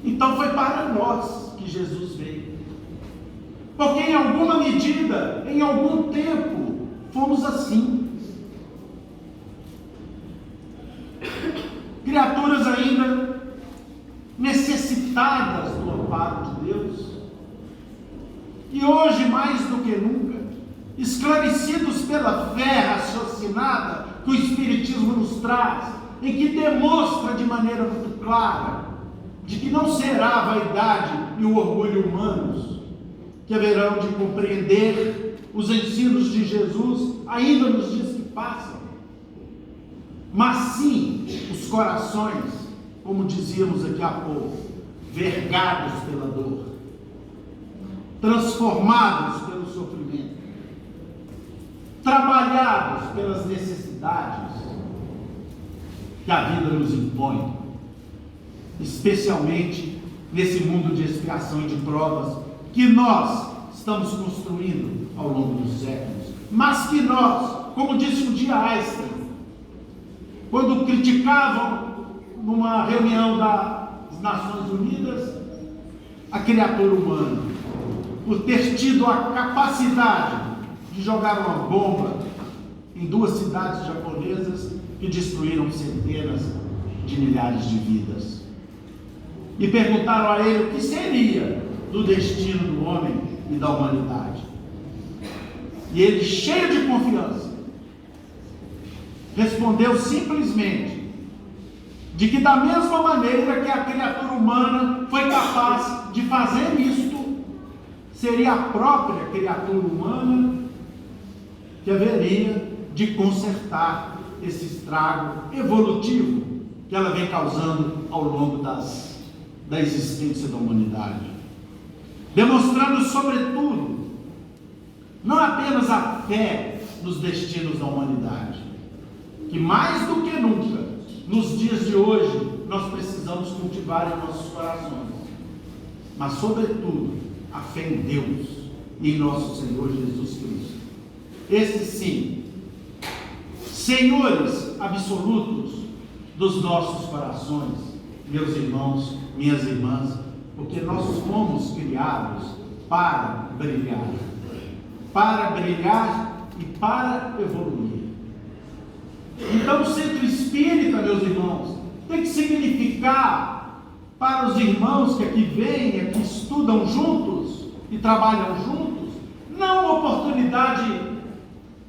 Então foi para nós que Jesus veio, porque em alguma medida, em algum tempo, fomos assim, criaturas ainda necessitadas do amparo de Deus, e hoje mais do que nunca, esclarecidos pela fé raciocinada que o Espiritismo nos traz, em que demonstra de maneira muito clara de que não será a vaidade e o orgulho humanos que haverão de compreender os ensinos de Jesus ainda nos dias que passam, mas sim os corações, como dizíamos aqui há pouco, vergados pela dor, transformados pelo sofrimento, trabalhados pelas necessidades que a vida nos impõe, especialmente nesse mundo de expiação e de provas que nós estamos construindo ao longo dos séculos, mas que nós, como disse um dia Einstein, quando criticavam numa reunião das Nações Unidas a criatura humana por ter tido a capacidade de jogar uma bomba em 2 cidades japonesas que destruíram centenas de milhares de vidas. E perguntaram a ele o que seria do destino do homem e da humanidade. E ele, cheio de confiança, respondeu simplesmente de que da mesma maneira que a criatura humana foi capaz de fazer isto, seria a própria criatura humana que haveria de consertar esse estrago evolutivo que ela vem causando ao longo das da existência da humanidade, demonstrando, sobretudo, não apenas a fé nos destinos da humanidade, que mais do que nunca, nos dias de hoje, nós precisamos cultivar em nossos corações, mas, sobretudo, a fé em Deus e em nosso Senhor Jesus Cristo. Estes sim, senhores absolutos dos nossos corações, meus irmãos, minhas irmãs, porque nós fomos criados para brilhar e para evoluir. Então, o centro espírita, meus irmãos, tem que significar para os irmãos que aqui vêm, aqui estudam juntos e trabalham juntos, não a oportunidade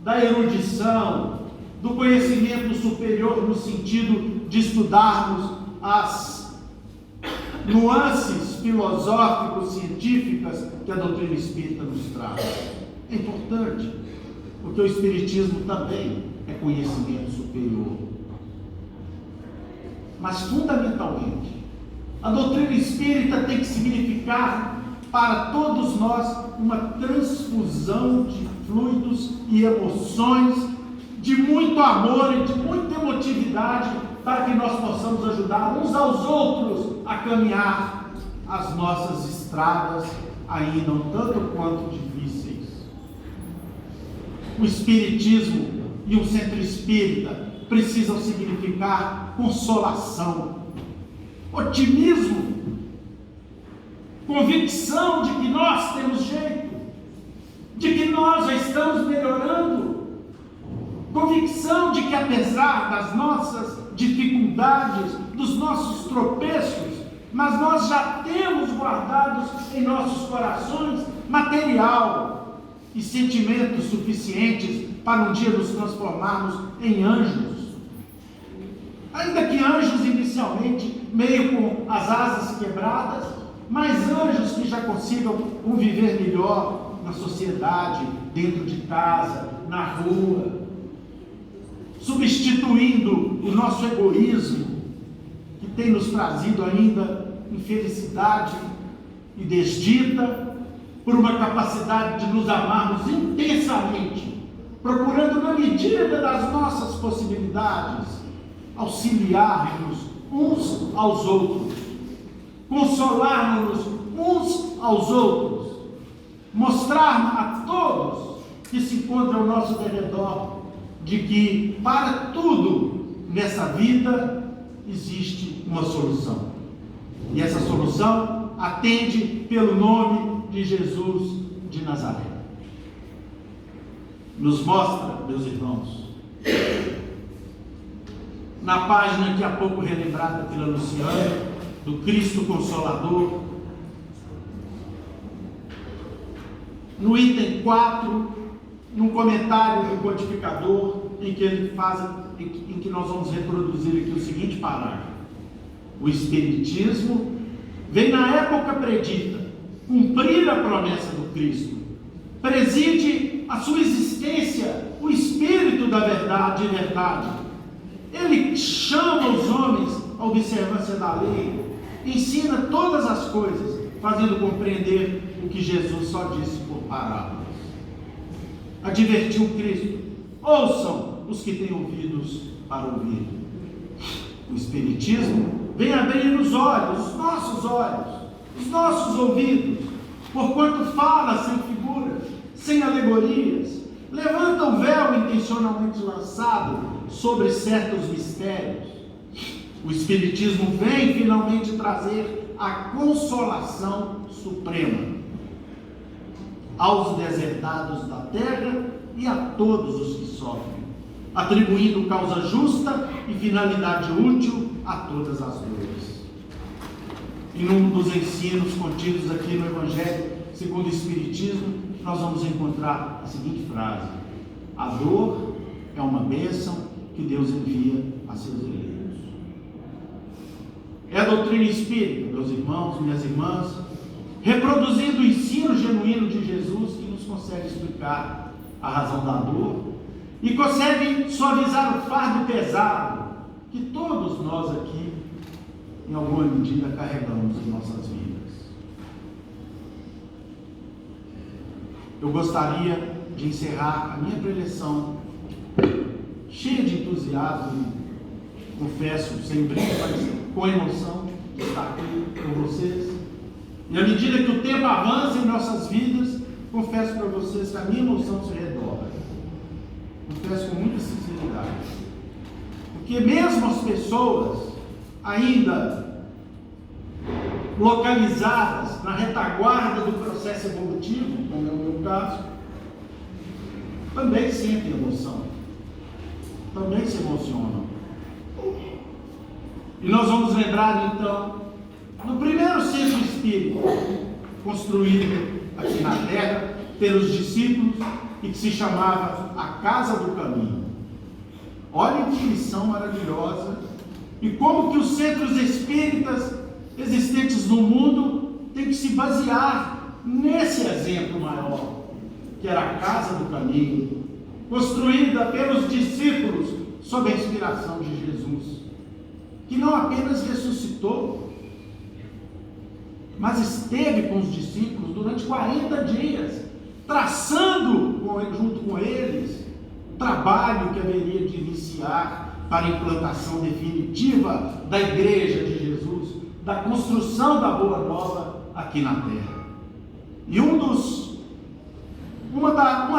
da erudição, do conhecimento superior no sentido de estudarmos as nuances filosóficos, científicas que a doutrina espírita nos traz. É importante, porque o espiritismo também é conhecimento superior. Mas, fundamentalmente, a doutrina espírita tem que significar para todos nós uma transfusão de fluidos e emoções, de muito amor e de muita emotividade, para que nós possamos ajudar uns aos outros a caminhar as nossas estradas, ainda um tanto quanto difíceis. O espiritismo e o centro espírita precisam significar consolação, otimismo, convicção de que nós temos jeito, de que nós já estamos melhorando, convicção de que, apesar das nossas dificuldades, dos nossos tropeços, mas nós já temos guardados em nossos corações material e sentimentos suficientes para um dia nos transformarmos em anjos. Ainda que anjos inicialmente meio com as asas quebradas, mas anjos que já consigam conviver melhor na sociedade, dentro de casa, na rua, substituindo o nosso egoísmo, que tem nos trazido ainda infelicidade e desdita, por uma capacidade de nos amarmos intensamente, procurando, na medida das nossas possibilidades, auxiliar-nos uns aos outros, consolar-nos uns aos outros, mostrar a todos que se encontram ao nosso derredor de que para tudo nessa vida existe uma solução. E essa solução atende pelo nome de Jesus de Nazaré. Nos mostra, meus irmãos, na página que há pouco relembrada pela Luciana, do Cristo Consolador, no item 4, num comentário do codificador, em que nós vamos reproduzir aqui o seguinte parágrafo: o Espiritismo vem na época predita cumprir a promessa do Cristo, preside a sua existência o Espírito da verdade e verdade. Ele chama os homens à observância da lei, ensina todas as coisas, fazendo compreender o que Jesus só disse por parábolas. Advertiu Cristo: ouçam os que têm ouvidos para ouvir. O Espiritismo vem abrir os olhos, os nossos ouvidos, porquanto fala sem figuras, sem alegorias, levanta o véu intencionalmente lançado sobre certos mistérios. O Espiritismo vem finalmente trazer a consolação suprema aos deserdados da terra e a todos os que sofrem, atribuindo causa justa e finalidade útil a todas as dores. E num dos ensinos contidos aqui no Evangelho segundo o Espiritismo, nós vamos encontrar a seguinte frase: a dor é uma bênção que Deus envia a seus eleitos. É a doutrina espírita, meus irmãos, minhas irmãs, reproduzindo o ensino genuíno de Jesus, que nos consegue explicar a razão da dor e consegue suavizar o fardo pesado que todos nós aqui em alguma medida, carregamos em nossas vidas. Eu gostaria de encerrar a minha preleção cheia de entusiasmo, confesso, sem brinco, mas com emoção de estar aqui com vocês. E à medida que o tempo avança em nossas vidas, confesso para vocês que a minha emoção se redobra. Confesso com muita sinceridade. Porque mesmo as pessoas ainda localizadas na retaguarda do processo evolutivo, como é o meu caso, também sentem emoção, também se emocionam. E nós vamos lembrar então do primeiro centro espírita construído aqui na Terra pelos discípulos e que se chamava a Casa do Caminho. Olhem que lição maravilhosa e como que os centros espíritas existentes no mundo têm que se basear nesse exemplo maior, que era a Casa do Caminho, construída pelos discípulos sob a inspiração de Jesus, que não apenas ressuscitou, mas esteve com os discípulos durante 40 dias, traçando junto com eles o trabalho que haveria de iniciar para a implantação definitiva da Igreja de Jesus, da construção da Boa Nova aqui na Terra. E uma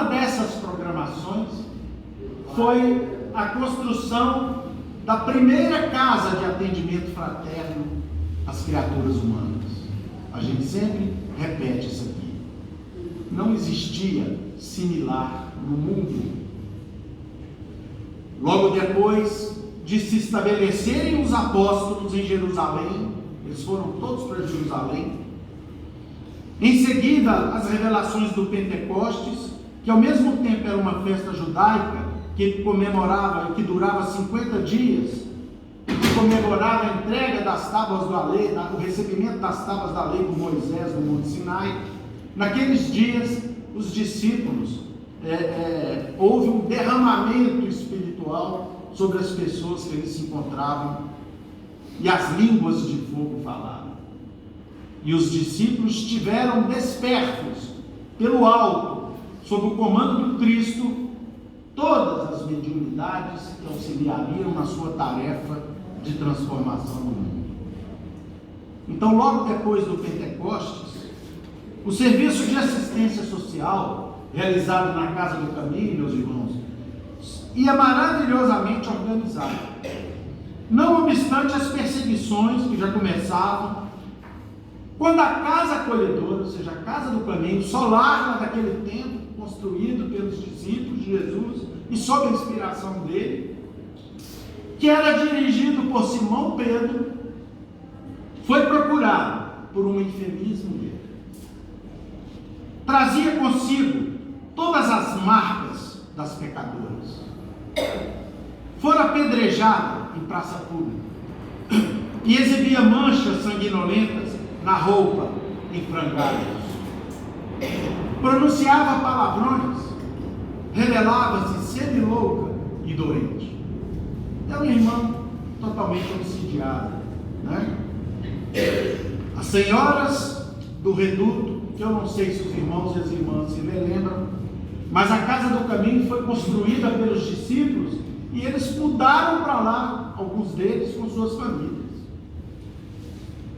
dessas programações foi a construção da primeira casa de atendimento fraterno às criaturas humanas. A gente sempre repete isso aqui. Não existia similar no mundo. Logo depois de se estabelecerem os apóstolos em Jerusalém, eles foram todos para Jerusalém. Em seguida, as revelações do Pentecostes, que ao mesmo tempo era uma festa judaica, que comemorava e que durava 50 dias, que comemorava a entrega das tábuas da lei, o recebimento das tábuas da lei por Moisés no Monte Sinai. Naqueles dias, os discípulos, houve um derramamento espiritual sobre as pessoas que eles se encontravam, e as línguas de fogo falaram. E os discípulos estiveram despertos pelo alto, sob o comando do Cristo, todas as mediunidades que auxiliariam na sua tarefa de transformação do mundo. Então, logo depois do Pentecostes, o serviço de assistência social realizado na Casa do Caminho, meus irmãos, ia maravilhosamente organizado. Não obstante as perseguições que já começavam, quando a casa acolhedora, ou seja, a Casa do Caminho, solar daquele tempo, construído pelos discípulos de Jesus e sob a inspiração dele, que era dirigido por Simão Pedro, foi procurado por uma infeliz mulher. Trazia consigo todas as marcas das pecadoras. Fora apedrejada em praça pública e exibia manchas sanguinolentas na roupa em frangalhos. Pronunciava palavrões, revelava-se semi-louca e doente. É uma irmã totalmente obsidiada, né? As senhoras do reduto, que eu não sei se os irmãos e as irmãs se lembram, mas a Casa do Caminho foi construída pelos discípulos e eles mudaram para lá, alguns deles com suas famílias,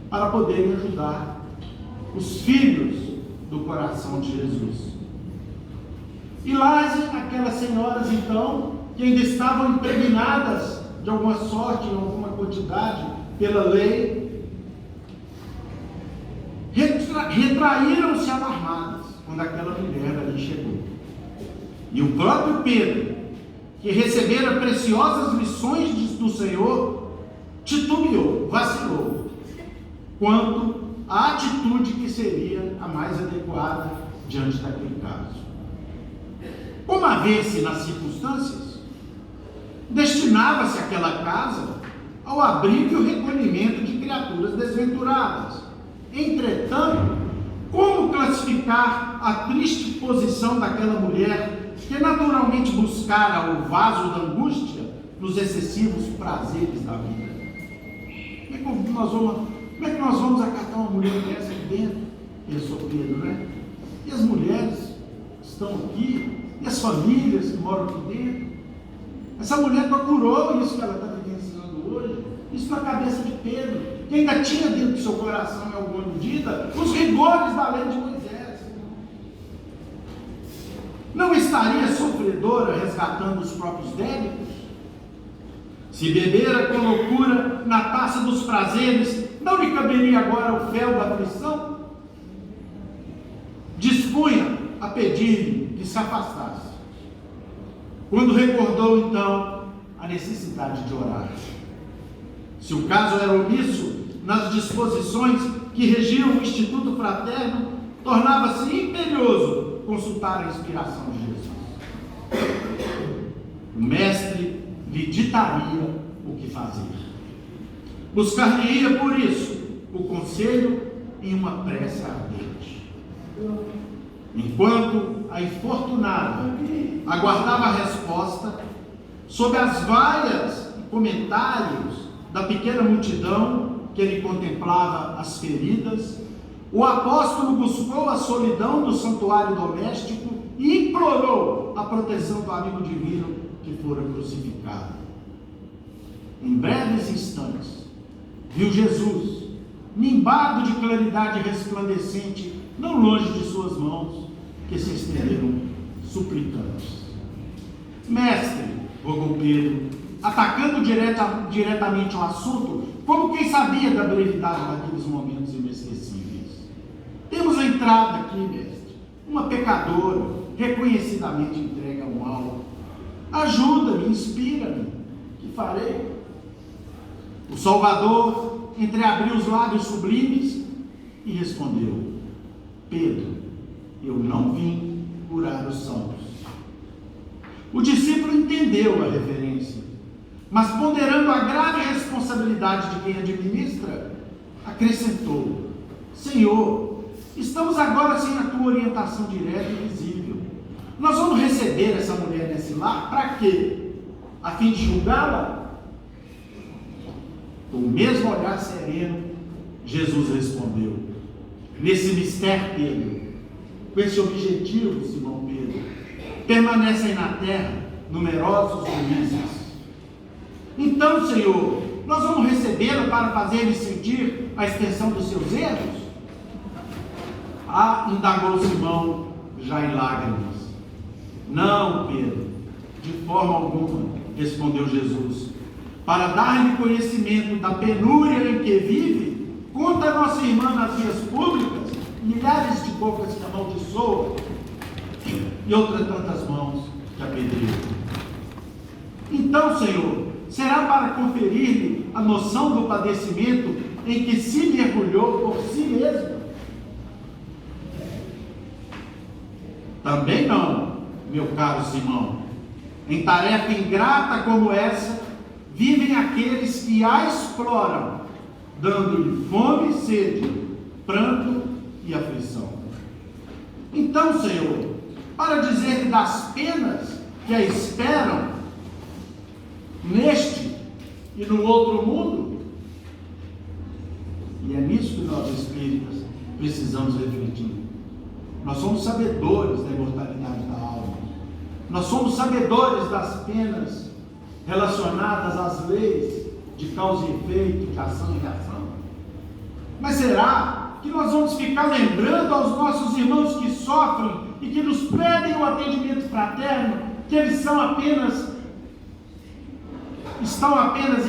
para poderem ajudar os filhos do coração de Jesus. E lá aquelas senhoras então, que ainda estavam impregnadas de alguma sorte, em alguma quantidade, pela lei, retraíram-se alarmadas quando aquela mulher ali chegou. E o próprio Pedro, que recebera preciosas lições do Senhor, titubeou, vacilou, quanto à atitude que seria a mais adequada diante daquele caso. Como havia-se nas circunstâncias, destinava-se aquela casa ao abrigo e o recolhimento de criaturas desventuradas. Entretanto, como classificar a triste posição daquela mulher que naturalmente buscara o vaso da angústia nos excessivos prazeres da vida? Como é que nós vamos acatar uma mulher dessa aqui dentro? Pensou Pedro, né? E as mulheres que estão aqui, e as famílias que moram aqui dentro? Essa mulher procurou isso que ela está vivenciando hoje, isso na cabeça de Pedro, que ainda tinha dentro do seu coração, em alguma medida, os rigores da lei de Moisés. Não estaria sofredora resgatando os próprios débitos? Se bebera com loucura na taça dos prazeres, não lhe caberia agora o fel da aflição? Dispunha a pedir-lhe que se afastasse, quando recordou então a necessidade de orar. Se o caso era omisso nas disposições que regiam o Instituto Fraterno, tornava-se imperioso consultar a inspiração de Jesus. O mestre lhe ditaria o que fazer. Buscar-lhe-ia, por isso, o conselho em uma prece ardente. Enquanto a infortunada aguardava a resposta, sob as vaias e comentários da pequena multidão que ele contemplava as feridas, o apóstolo buscou a solidão do santuário doméstico e implorou a proteção do amigo divino que fora crucificado. Em breves instantes, viu Jesus, nimbado de claridade resplandecente, não longe de suas mãos, que se estenderam suplicantes. Mestre, rogou Pedro, atacando diretamente o assunto, como quem sabia da brevidade daqueles momentos inesquecíveis. Temos a entrada aqui, mestre, uma pecadora, reconhecidamente entregue ao mal. Ajuda-me, inspira-me, que farei? O Salvador entreabriu os lábios sublimes e respondeu: Pedro, eu não vim curar os sãos. O discípulo entendeu a referência, mas ponderando a grave responsabilidade de quem administra, acrescentou: Senhor, estamos agora sem a tua orientação direta e visível. Nós vamos receber essa mulher nesse lar para quê? A fim de julgá-la? Com o mesmo olhar sereno, Jesus respondeu: nesse mistério, Pedro, com esse objetivo, Simão Pedro, permanecem na terra numerosos juízes. Então, Senhor, nós vamos recebê-lo para fazer-lhe sentir a extensão dos seus erros? Indagou Simão, já em lágrimas. Não, Pedro, de forma alguma, respondeu Jesus. Para dar-lhe conhecimento da penúria em que vive, conta a nossa irmã nas vias públicas, milhares de bocas que amaldiçoam e outras tantas mãos que apedrejam. Então, Senhor, será para conferir-lhe a noção do padecimento em que se mergulhou por si mesmo? Também não, meu caro Simão. Em tarefa ingrata como essa, vivem aqueles que a exploram, dando-lhe fome e sede, pranto e aflição. Então, Senhor, para dizer-lhe das penas que a esperam neste e no outro mundo, e é nisso que nós espíritas precisamos refletir. Nós somos sabedores da imortalidade da alma, nós somos sabedores das penas relacionadas às leis de causa e efeito, de ação e reação. Mas será que nós vamos ficar lembrando aos nossos irmãos que sofrem e que nos pedem o atendimento fraterno, que eles estão apenas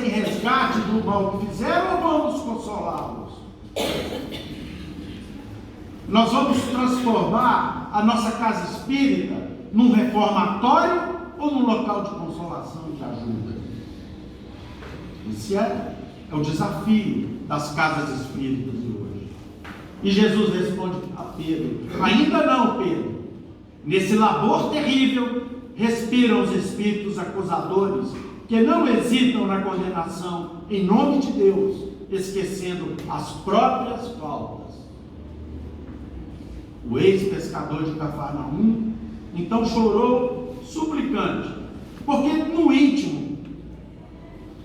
em resgate do mal que fizeram, ou vamos consolá-los? Nós vamos transformar a nossa casa espírita num reformatório ou num local de consolação e de ajuda? Esse é o desafio das casas espíritas de hoje. E Jesus responde a Pedro: ainda não, Pedro. Nesse labor terrível respiram os espíritos acusadores que não hesitam na condenação em nome de Deus, esquecendo as próprias faltas. O ex-pescador de Cafarnaum então chorou suplicante, porque no íntimo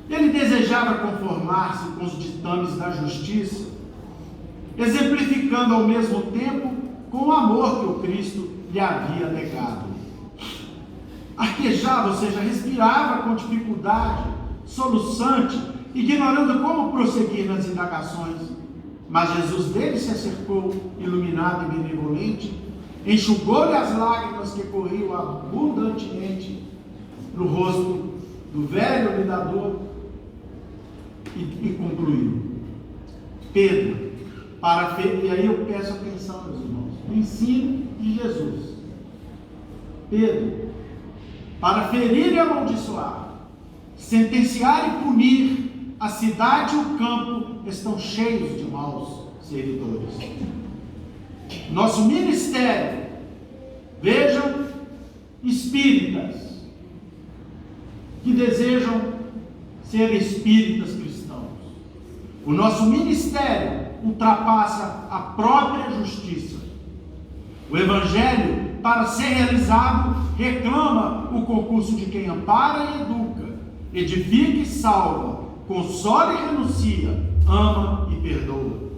ele desejava desejava conformar-se com os ditames da justiça, exemplificando ao mesmo tempo com o amor que o Cristo lhe havia negado. Arquejava, ou seja, respirava com dificuldade, soluçante, ignorando como prosseguir nas indagações. Mas Jesus dele se acercou, iluminado e benevolente, enxugou-lhe as lágrimas que corriam abundantemente no rosto do velho lidador e concluiu: Pedro, e aí eu peço atenção, meus irmãos, no ensino de Jesus. Pedro, para ferir e amaldiçoar, sentenciar e punir, a cidade e o campo estão cheios de maus servidores. Nosso ministério, vejam, espíritas que desejam ser espíritas cristãos. O nosso ministério ultrapassa a própria justiça. O Evangelho, para ser realizado, reclama o concurso de quem ampara e educa, edifica e salva, consola e renuncia, ama e perdoa.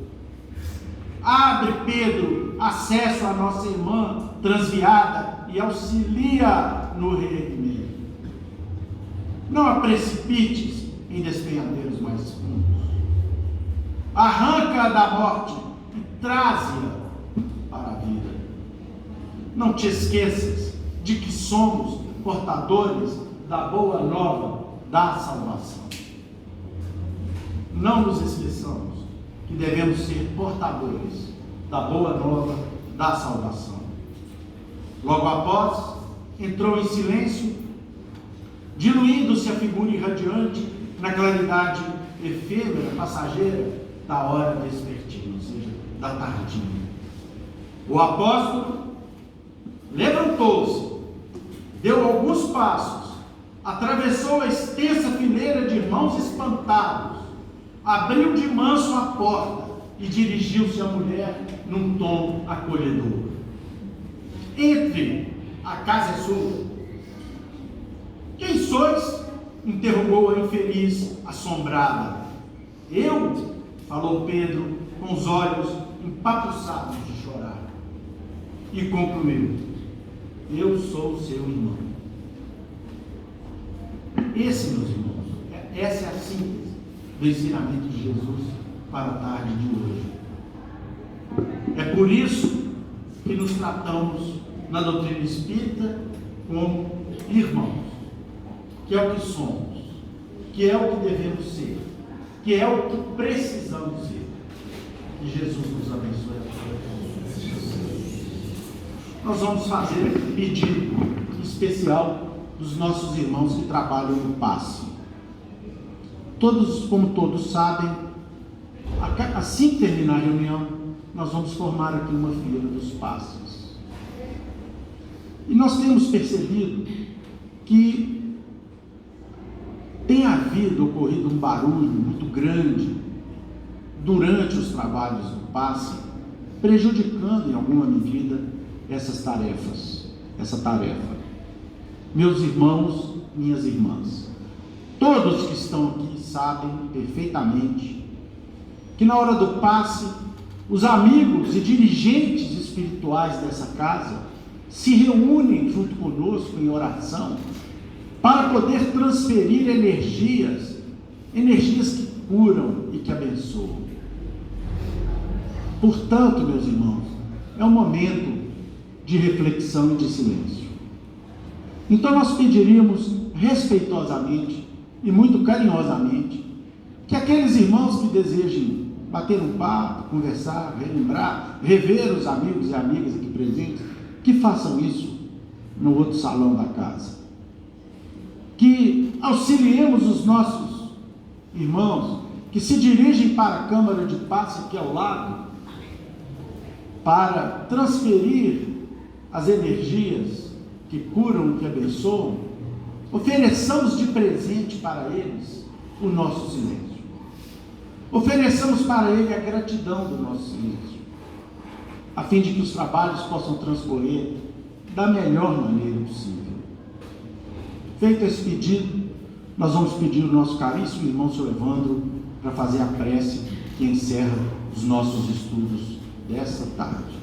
Abre, Pedro, acesso à nossa irmã transviada e auxilia no reerguimento. Não a precipites em despenhadeiros mais fundos. Arranca-a da morte e traze-a para a vida. Não te esqueças de que somos portadores da boa nova da salvação. Não nos esqueçamos que devemos ser portadores da boa nova da salvação. Logo após, entrou em silêncio, diluindo-se a figura irradiante na claridade efêmera, passageira da hora vespertina, ou seja, da tardinha. O apóstolo levantou-se, deu alguns passos, atravessou a extensa fileira de irmãos espantados, abriu de manso a porta e dirigiu-se à mulher num tom acolhedor. Entre, a casa é sua. Quem sois? Interrogou a infeliz, assombrada. Eu? Falou Pedro, com os olhos empapuçados de chorar. E concluiu: eu sou seu irmão. Essa, meus irmãos, essa é a síntese do ensinamento de Jesus para a tarde de hoje. É por isso que nos tratamos na doutrina espírita como irmãos, que é o que somos, que é o que devemos ser, que é o que precisamos ser. Que Jesus nos abençoe a todos. Nós vamos fazer um pedido especial dos nossos irmãos que trabalham no passe. Todos, como todos sabem, assim que terminar a reunião, nós vamos formar aqui uma fila dos passes. E nós temos percebido que tem ocorrido um barulho muito grande durante os trabalhos do passe, prejudicando em alguma medida essa tarefa. Meus irmãos, minhas irmãs, todos que estão aqui sabem perfeitamente que na hora do passe, os amigos e dirigentes espirituais dessa casa se reúnem junto conosco em oração para poder transferir energias que curam e que abençoam. Portanto, meus irmãos, é um momento de reflexão e de silêncio. Então nós pediríamos respeitosamente e muito carinhosamente que aqueles irmãos que desejem bater um papo, conversar, relembrar, rever os amigos e amigas aqui presentes, que façam isso no outro salão da casa. Que auxiliemos os nossos irmãos que se dirigem para a câmara de passe aqui ao lado, para transferir as energias que curam, que abençoam. Ofereçamos de presente para eles o nosso silêncio. Ofereçamos para ele a gratidão do nosso silêncio, a fim de que os trabalhos possam transcorrer da melhor maneira possível. Feito esse pedido, nós vamos pedir o nosso caríssimo irmão Sr. Evandro para fazer a prece que encerra os nossos estudos dessa tarde.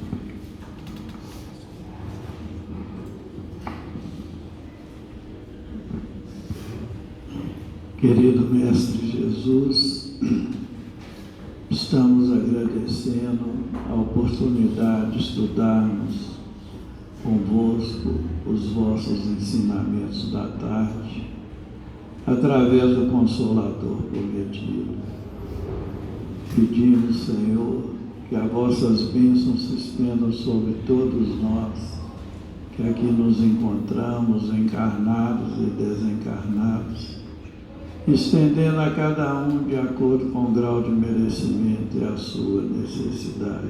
Querido Mestre Jesus, estamos agradecendo a oportunidade de estudarmos convosco os vossos ensinamentos da tarde, através do Consolador prometido. Pedimos, Senhor, que as vossas bênçãos se estendam sobre todos nós, que aqui nos encontramos, encarnados e desencarnados, estendendo a cada um de acordo com o grau de merecimento e a sua necessidade.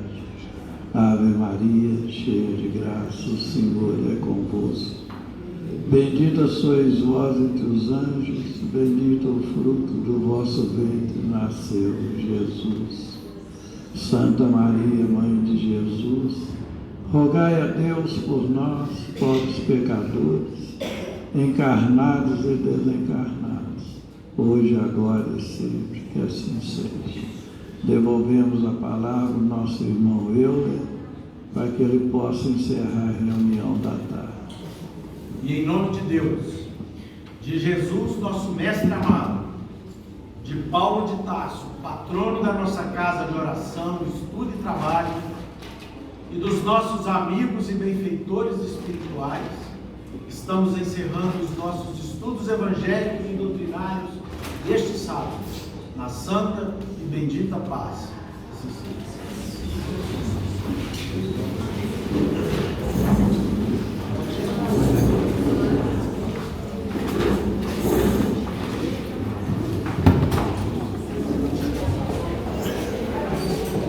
Ave Maria, cheia de graça, o Senhor é convosco. Bendita sois vós entre os anjos, bendito o fruto do vosso ventre, nasceu Jesus. Santa Maria, Mãe de Jesus, rogai a Deus por nós, pobres pecadores, encarnados e desencarnados, hoje, agora e sempre, que assim seja. Devolvemos a palavra ao nosso irmão Euler, para que ele possa encerrar a reunião da tarde. E em nome de Deus, de Jesus, nosso mestre amado, de Paulo de Tarso, patrono da nossa casa de oração, estudo e trabalho, e dos nossos amigos e benfeitores espirituais, estamos encerrando os nossos estudos evangélicos e doutrinários deste sábado, na santa e bendita paz. Assim seja.